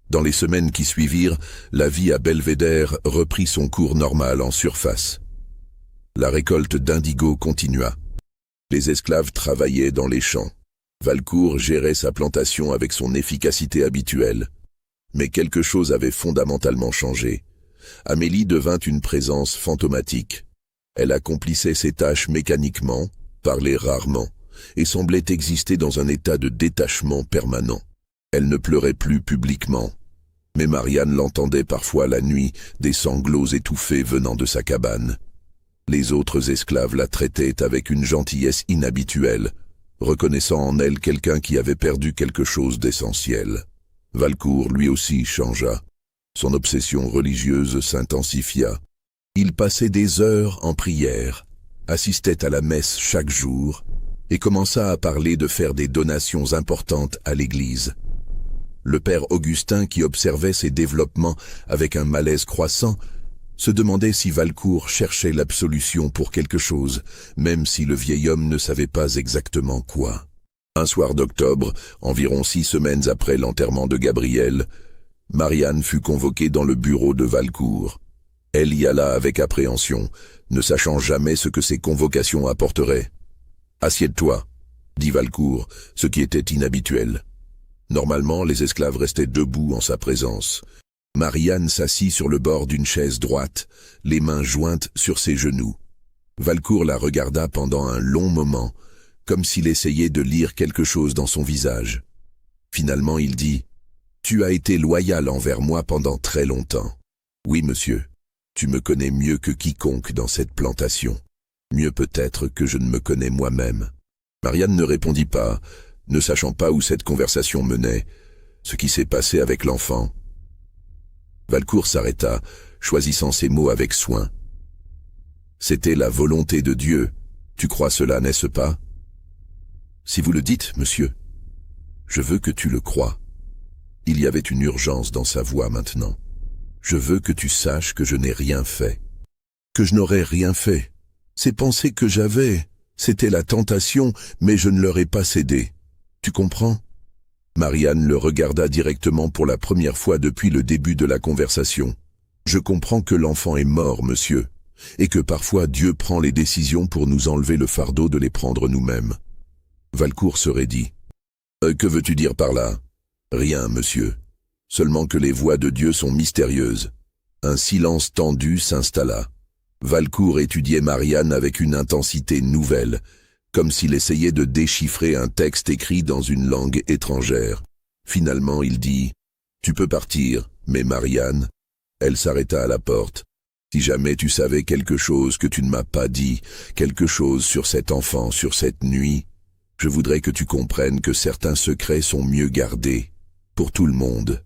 S1: Dans les semaines qui suivirent, la vie à Belvédère reprit son cours normal en surface. La récolte d'indigo continua. Les esclaves travaillaient dans les champs. Valcourt gérait sa plantation avec son efficacité habituelle. Mais quelque chose avait fondamentalement changé. Amélie devint une présence fantomatique. Elle accomplissait ses tâches mécaniquement, parlait rarement, et semblait exister dans un état de détachement permanent. Elle ne pleurait plus publiquement, mais Marianne l'entendait parfois la nuit, des sanglots étouffés venant de sa cabane. Les autres esclaves la traitaient avec une gentillesse inhabituelle, reconnaissant en elle quelqu'un qui avait perdu quelque chose d'essentiel. Valcourt, lui aussi, changea. Son obsession religieuse s'intensifia. Il passait des heures en prière, assistait à la messe chaque jour et commença à parler de faire des donations importantes à l'Église. Le père Augustin, qui observait ses développements avec un malaise croissant, se demandait si Valcourt cherchait l'absolution pour quelque chose, même si le vieil homme ne savait pas exactement quoi. Un soir d'octobre, environ 6 semaines après l'enterrement de Gabriel, Marianne fut convoquée dans le bureau de Valcourt. Elle y alla avec appréhension, ne sachant jamais ce que ces convocations apporteraient. « Assieds-toi », dit Valcourt, ce qui était inhabituel. Normalement, les esclaves restaient debout en sa présence. Marianne s'assit sur le bord d'une chaise droite, les mains jointes sur ses genoux. Valcourt la regarda pendant un long moment, comme s'il essayait de lire quelque chose dans son visage. Finalement, il dit « Tu as été loyal envers moi pendant très longtemps. Oui, monsieur, tu me connais mieux que quiconque dans cette plantation. Mieux peut-être que je ne me connais moi-même. » Marianne ne répondit pas, ne sachant pas où cette conversation menait, ce qui s'est passé avec l'enfant. Valcourt s'arrêta, choisissant ses mots avec soin. « C'était la volonté de Dieu. Tu crois cela, n'est-ce pas ? » « Si vous le dites, monsieur, je veux que tu le croies. » Il y avait une urgence dans sa voix maintenant. « Je veux que tu saches que je n'ai rien fait. Que je n'aurais rien fait. Ces pensées que j'avais, c'était la tentation, mais je ne leur ai pas cédé. Tu comprends ?» Marianne le regarda directement pour la première fois depuis le début de la conversation. « Je comprends que l'enfant est mort, monsieur, et que parfois Dieu prend les décisions pour nous enlever le fardeau de les prendre nous-mêmes. » Valcourt se raidit. « Que veux-tu dire par là ? » ?»« Rien, monsieur. Seulement que les voies de Dieu sont mystérieuses. » Un silence tendu s'installa. Valcourt étudiait Marianne avec une intensité nouvelle, comme s'il essayait de déchiffrer un texte écrit dans une langue étrangère. Finalement, il dit « Tu peux partir, mais Marianne… » Elle s'arrêta à la porte. « Si jamais tu savais quelque chose que tu ne m'as pas dit, quelque chose sur cet enfant, sur cette nuit… Je voudrais que tu comprennes que certains secrets sont mieux gardés, pour tout le monde. »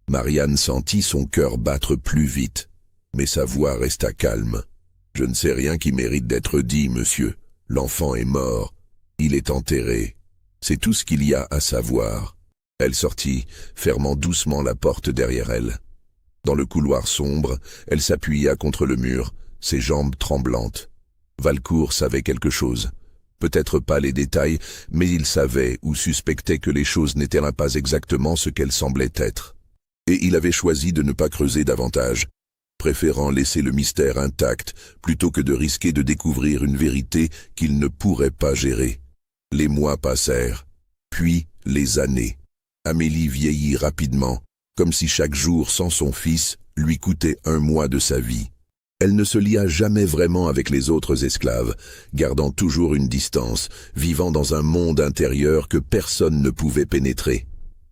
S1: Marianne sentit son cœur battre plus vite, mais sa voix resta calme. « Je ne sais rien qui mérite d'être dit, monsieur. L'enfant est mort. Il est enterré. C'est tout ce qu'il y a à savoir. » Elle sortit, fermant doucement la porte derrière elle. Dans le couloir sombre, elle s'appuya contre le mur, ses jambes tremblantes. Valcourt savait quelque chose. Peut-être pas les détails, mais il savait ou suspectait que les choses n'étaient pas exactement ce qu'elles semblaient être. Et il avait choisi de ne pas creuser davantage, préférant laisser le mystère intact plutôt que de risquer de découvrir une vérité qu'il ne pourrait pas gérer. Les mois passèrent, puis les années. Amélie vieillit rapidement, comme si chaque jour sans son fils lui coûtait 1 mois de sa vie. Elle ne se lia jamais vraiment avec les autres esclaves, gardant toujours une distance, vivant dans un monde intérieur que personne ne pouvait pénétrer.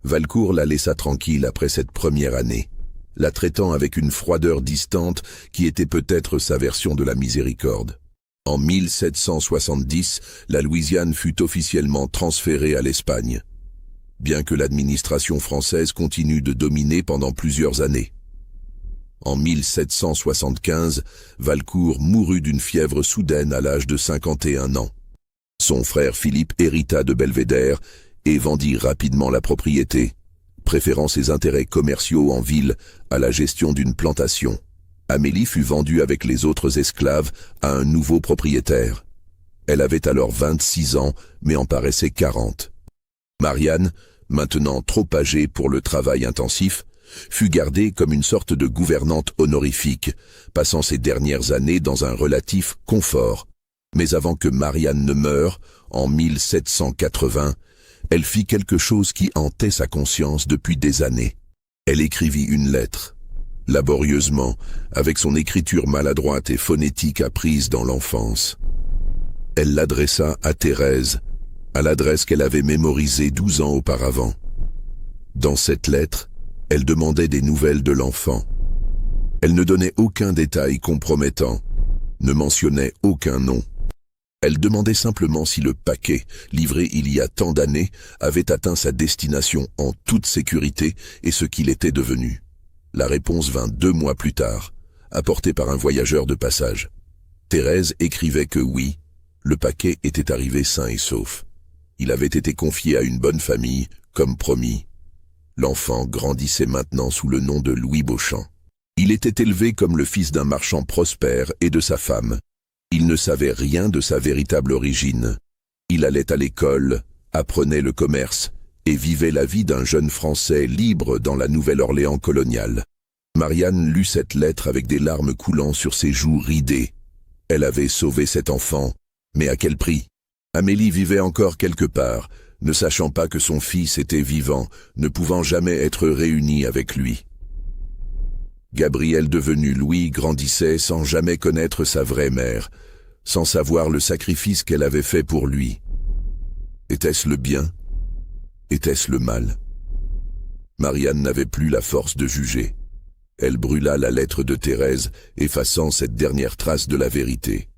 S1: Valcourt la laissa tranquille après cette première année, la traitant avec une froideur distante qui était peut-être sa version de la miséricorde. En 1770, la Louisiane fut officiellement transférée à l'Espagne, bien que l'administration française continue de dominer pendant plusieurs années. En 1775, Valcourt mourut d'une fièvre soudaine à l'âge de 51 ans. Son frère Philippe hérita de Belvédère et vendit rapidement la propriété, préférant ses intérêts commerciaux en ville à la gestion d'une plantation. Amélie fut vendue avec les autres esclaves à un nouveau propriétaire. Elle avait alors 26 ans, mais en paraissait 40. Marianne, maintenant trop âgée pour le travail intensif, fut gardée comme une sorte de gouvernante honorifique, passant ses dernières années dans un relatif confort. Mais avant que Marianne ne meure, en 1780, elle fit quelque chose qui hantait sa conscience depuis des années. Elle écrivit une lettre, laborieusement, avec son écriture maladroite et phonétique apprise dans l'enfance. Elle l'adressa à Thérèse, à l'adresse qu'elle avait mémorisée 12 ans auparavant. Dans cette lettre, elle demandait des nouvelles de l'enfant. Elle ne donnait aucun détail compromettant, ne mentionnait aucun nom. Elle demandait simplement si le paquet, livré il y a tant d'années, avait atteint sa destination en toute sécurité et ce qu'il était devenu. La réponse vint 2 mois plus tard, apportée par un voyageur de passage. Thérèse écrivait que oui, le paquet était arrivé sain et sauf. Il avait été confié à une bonne famille, comme promis. L'enfant grandissait maintenant sous le nom de Louis Beauchamp. Il était élevé comme le fils d'un marchand prospère et de sa femme. Il ne savait rien de sa véritable origine. Il allait à l'école, apprenait le commerce et vivait la vie d'un jeune Français libre dans la Nouvelle-Orléans coloniale. Marianne lut cette lettre avec des larmes coulant sur ses joues ridées. Elle avait sauvé cet enfant, mais à quel prix? Amélie vivait encore quelque part, ne sachant pas que son fils était vivant, ne pouvant jamais être réuni avec lui. Gabriel devenu Louis grandissait sans jamais connaître sa vraie mère, sans savoir le sacrifice qu'elle avait fait pour lui. Était-ce le bien? Était-ce le mal? Marianne n'avait plus la force de juger. Elle brûla la lettre de Thérèse, effaçant cette dernière trace de la vérité.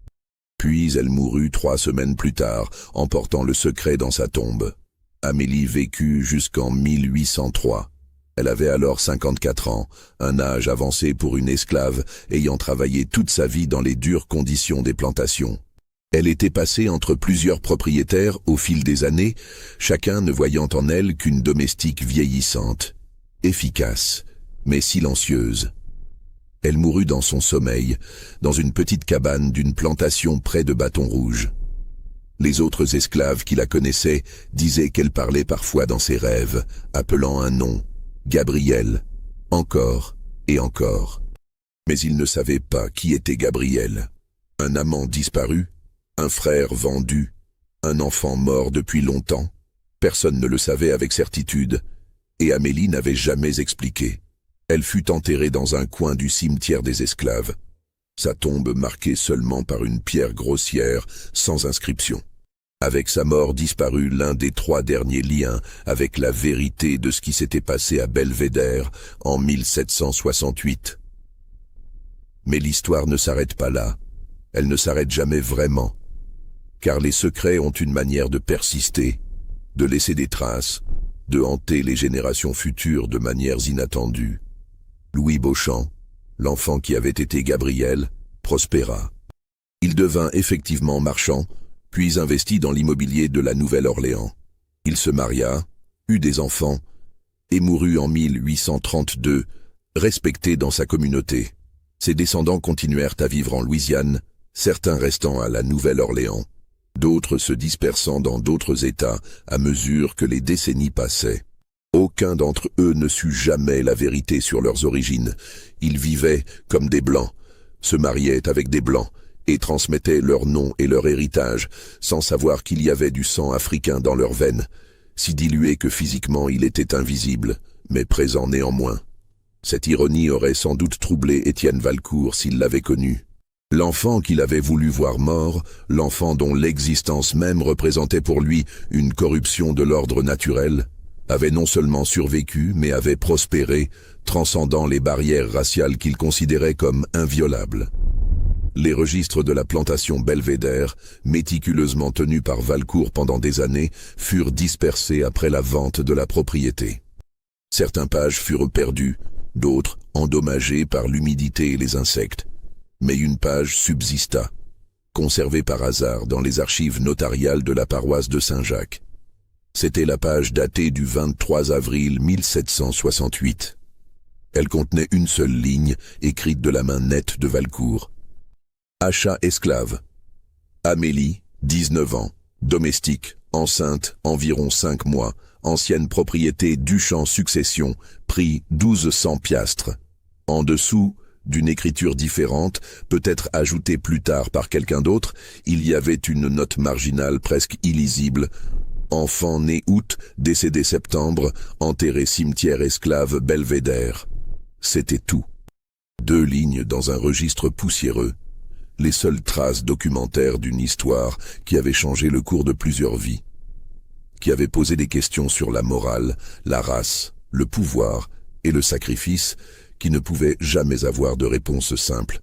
S1: Puis elle mourut 3 semaines plus tard, emportant le secret dans sa tombe. Amélie vécut jusqu'en 1803. Elle avait alors 54 ans, un âge avancé pour une esclave ayant travaillé toute sa vie dans les dures conditions des plantations. Elle était passée entre plusieurs propriétaires au fil des années, chacun ne voyant en elle qu'une domestique vieillissante, efficace, mais silencieuse. Elle mourut dans son sommeil, dans une petite cabane d'une plantation près de Bâton Rouge. Les autres esclaves qui la connaissaient disaient qu'elle parlait parfois dans ses rêves, appelant un nom, Gabriel, encore et encore. Mais ils ne savaient pas qui était Gabriel. Un amant disparu, un frère vendu, un enfant mort depuis longtemps. Personne ne le savait avec certitude, et Amélie n'avait jamais expliqué. Elle fut enterrée dans un coin du cimetière des esclaves. Sa tombe marquée seulement par une pierre grossière, sans inscription. Avec sa mort disparut l'un des 3 derniers liens avec la vérité de ce qui s'était passé à Belvédère en 1768. Mais l'histoire ne s'arrête pas là. Elle ne s'arrête jamais vraiment. Car les secrets ont une manière de persister, de laisser des traces, de hanter les générations futures de manières inattendues. Louis Beauchamp, l'enfant qui avait été Gabriel, prospéra. Il devint effectivement marchand, puis investit dans l'immobilier de la Nouvelle-Orléans. Il se maria, eut des enfants, et mourut en 1832, respecté dans sa communauté. Ses descendants continuèrent à vivre en Louisiane, certains restant à la Nouvelle-Orléans, d'autres se dispersant dans d'autres États à mesure que les décennies passaient. Aucun d'entre eux ne sut jamais la vérité sur leurs origines. Ils vivaient comme des Blancs, se mariaient avec des Blancs et transmettaient leur nom et leur héritage, sans savoir qu'il y avait du sang africain dans leurs veines, si dilué que physiquement il était invisible, mais présent néanmoins. Cette ironie aurait sans doute troublé Étienne Valcourt s'il l'avait connu. L'enfant qu'il avait voulu voir mort, l'enfant dont l'existence même représentait pour lui une corruption de l'ordre naturel, avait non seulement survécu, mais avait prospéré, transcendant les barrières raciales qu'il considérait comme inviolables. Les registres de la plantation Belvédère, méticuleusement tenus par Valcourt pendant des années, furent dispersés après la vente de la propriété. Certaines pages furent perdues, d'autres endommagées par l'humidité et les insectes. Mais une page subsista, conservée par hasard dans les archives notariales de la paroisse de Saint-Jacques. C'était la page datée du 23 avril 1768. Elle contenait une seule ligne, écrite de la main nette de Valcourt. Achat esclave. Amélie, 19 ans, domestique, enceinte, environ 5 mois, ancienne propriété Duchamp Succession, prix 1200 piastres. En dessous, d'une écriture différente, peut-être ajoutée plus tard par quelqu'un d'autre, il y avait une note marginale presque illisible. Enfant né août, décédé septembre, enterré cimetière esclave Belvédère. C'était tout. 2 lignes dans un registre poussiéreux. Les seules traces documentaires d'une histoire qui avait changé le cours de plusieurs vies. Qui avait posé des questions sur la morale, la race, le pouvoir et le sacrifice, qui ne pouvaient jamais avoir de réponse simple.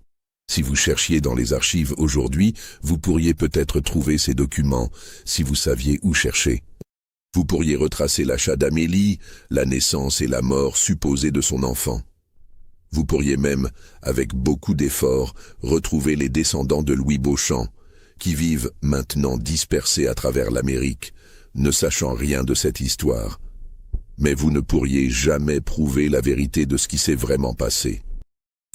S1: Si vous cherchiez dans les archives aujourd'hui, vous pourriez peut-être trouver ces documents, si vous saviez où chercher. Vous pourriez retracer l'achat d'Amélie, la naissance et la mort supposées de son enfant. Vous pourriez même, avec beaucoup d'efforts, retrouver les descendants de Louis Beauchamp, qui vivent maintenant dispersés à travers l'Amérique, ne sachant rien de cette histoire. Mais vous ne pourriez jamais prouver la vérité de ce qui s'est vraiment passé.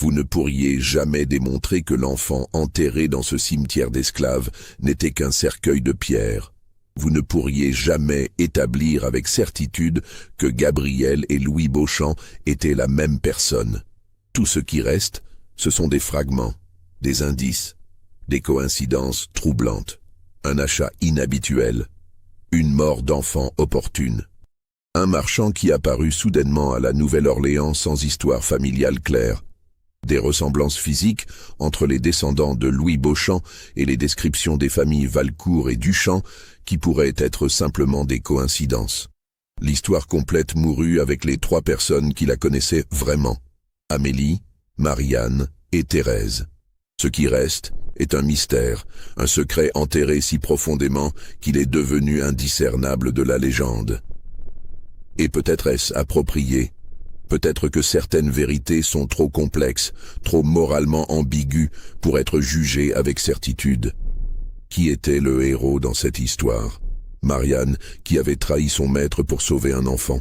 S1: Vous ne pourriez jamais démontrer que l'enfant enterré dans ce cimetière d'esclaves n'était qu'un cercueil de pierre. Vous ne pourriez jamais établir avec certitude que Gabriel et Louis Beauchamp étaient la même personne. Tout ce qui reste, ce sont des fragments, des indices, des coïncidences troublantes, un achat inhabituel, une mort d'enfant opportune. Un marchand qui apparut soudainement à la Nouvelle-Orléans sans histoire familiale claire. Des ressemblances physiques entre les descendants de Louis Beauchamp et les descriptions des familles Valcourt et Duchamp qui pourraient être simplement des coïncidences. L'histoire complète mourut avec les 3 personnes qui la connaissaient vraiment. Amélie, Marianne et Thérèse. Ce qui reste est un mystère, un secret enterré si profondément qu'il est devenu indiscernable de la légende. Et peut-être est-ce approprié. Peut-être que certaines vérités sont trop complexes, trop moralement ambiguës pour être jugées avec certitude. Qui était le héros dans cette histoire? Marianne, qui avait trahi son maître pour sauver un enfant.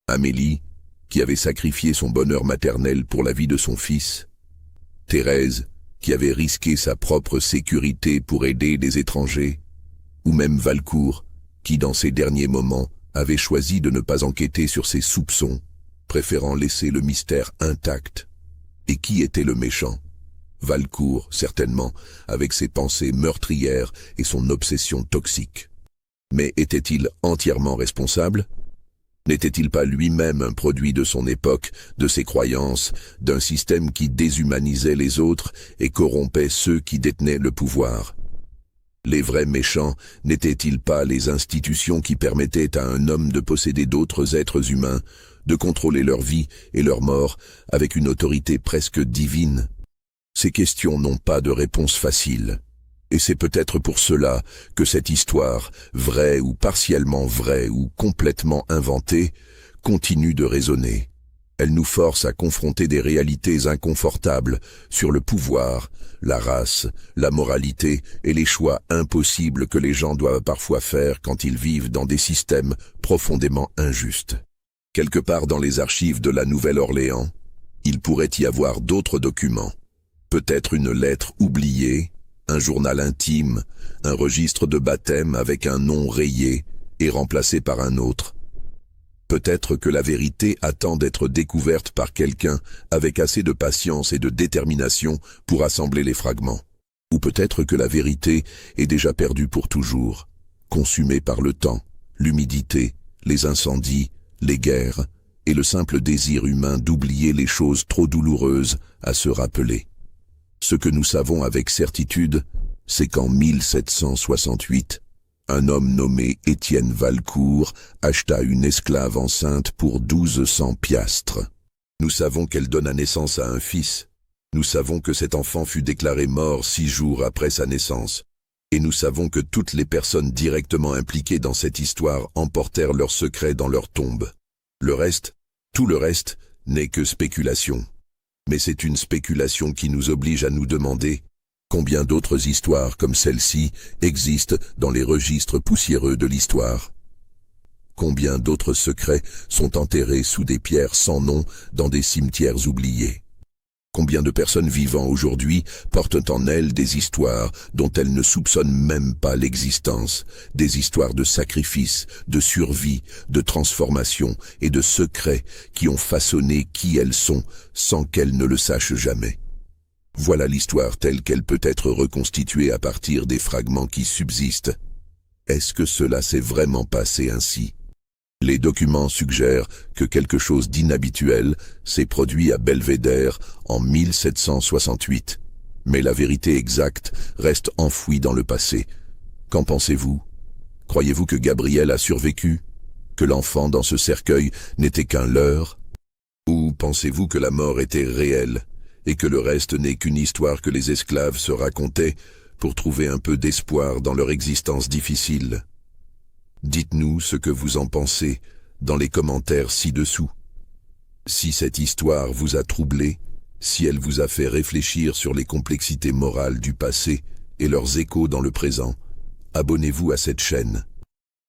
S1: Amélie, qui avait sacrifié son bonheur maternel pour la vie de son fils. Thérèse, qui avait risqué sa propre sécurité pour aider des étrangers. Ou même Valcourt, qui dans ses derniers moments avait choisi de ne pas enquêter sur ses soupçons, préférant laisser le mystère intact. Et qui était le méchant? Valcourt, certainement, avec ses pensées meurtrières et son obsession toxique. Mais était-il entièrement responsable? N'était-il pas lui-même un produit de son époque, de ses croyances, d'un système qui déshumanisait les autres et corrompait ceux qui détenaient le pouvoir? Les vrais méchants n'étaient-ils pas les institutions qui permettaient à un homme de posséder d'autres êtres humains, de contrôler leur vie et leur mort avec une autorité presque divine? Ces questions n'ont pas de réponse facile. Et c'est peut-être pour cela que cette histoire, vraie ou partiellement vraie ou complètement inventée, continue de résonner. Elle nous force à confronter des réalités inconfortables sur le pouvoir, la race, la moralité et les choix impossibles que les gens doivent parfois faire quand ils vivent dans des systèmes profondément injustes. Quelque part dans les archives de la Nouvelle-Orléans, il pourrait y avoir d'autres documents. Peut-être une lettre oubliée, un journal intime, un registre de baptême avec un nom rayé et remplacé par un autre. Peut-être que la vérité attend d'être découverte par quelqu'un avec assez de patience et de détermination pour assembler les fragments. Ou peut-être que la vérité est déjà perdue pour toujours, consumée par le temps, l'humidité, les incendies, les guerres et le simple désir humain d'oublier les choses trop douloureuses à se rappeler. Ce que nous savons avec certitude, c'est qu'en 1768, un homme nommé Étienne Valcourt acheta une esclave enceinte pour 1200 piastres. Nous savons qu'elle donna naissance à un fils. Nous savons que cet enfant fut déclaré mort 6 jours après sa naissance. Et nous savons que toutes les personnes directement impliquées dans cette histoire emportèrent leurs secrets dans leur tombe. Le reste, tout le reste, n'est que spéculation. Mais c'est une spéculation qui nous oblige à nous demander combien d'autres histoires comme celle-ci existent dans les registres poussiéreux de l'histoire. Combien d'autres secrets sont enterrés sous des pierres sans nom dans des cimetières oubliés. Combien de personnes vivant aujourd'hui portent en elles des histoires dont elles ne soupçonnent même pas l'existence, des histoires de sacrifice, de survie, de transformation et de secrets qui ont façonné qui elles sont sans qu'elles ne le sachent jamais. Voilà l'histoire telle qu'elle peut être reconstituée à partir des fragments qui subsistent. Est-ce que cela s'est vraiment passé ainsi? Les documents suggèrent que quelque chose d'inhabituel s'est produit à Belvédère en 1768. Mais la vérité exacte reste enfouie dans le passé. Qu'en pensez-vous? Croyez-vous que Gabriel a survécu? Que l'enfant dans ce cercueil n'était qu'un leurre? Ou pensez-vous que la mort était réelle et que le reste n'est qu'une histoire que les esclaves se racontaient pour trouver un peu d'espoir dans leur existence difficile? Dites-nous ce que vous en pensez dans les commentaires ci-dessous. Si cette histoire vous a troublé, si elle vous a fait réfléchir sur les complexités morales du passé et leurs échos dans le présent, abonnez-vous à cette chaîne.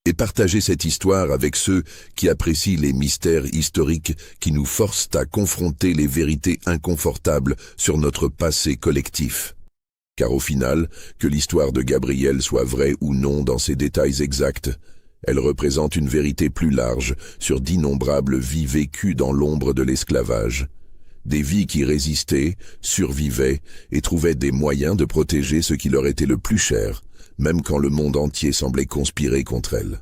S1: et partager cette histoire avec ceux qui apprécient les mystères historiques qui nous forcent à confronter les vérités inconfortables sur notre passé collectif. Car au final, que l'histoire de Gabriel soit vraie ou non dans ses détails exacts, elle représente une vérité plus large sur d'innombrables vies vécues dans l'ombre de l'esclavage. Des vies qui résistaient, survivaient et trouvaient des moyens de protéger ce qui leur était le plus cher, même quand le monde entier semblait conspirer contre elles.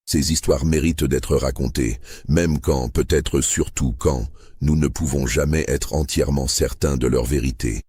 S1: Ces histoires méritent d'être racontées, même quand, peut-être surtout quand, nous ne pouvons jamais être entièrement certains de leur vérité.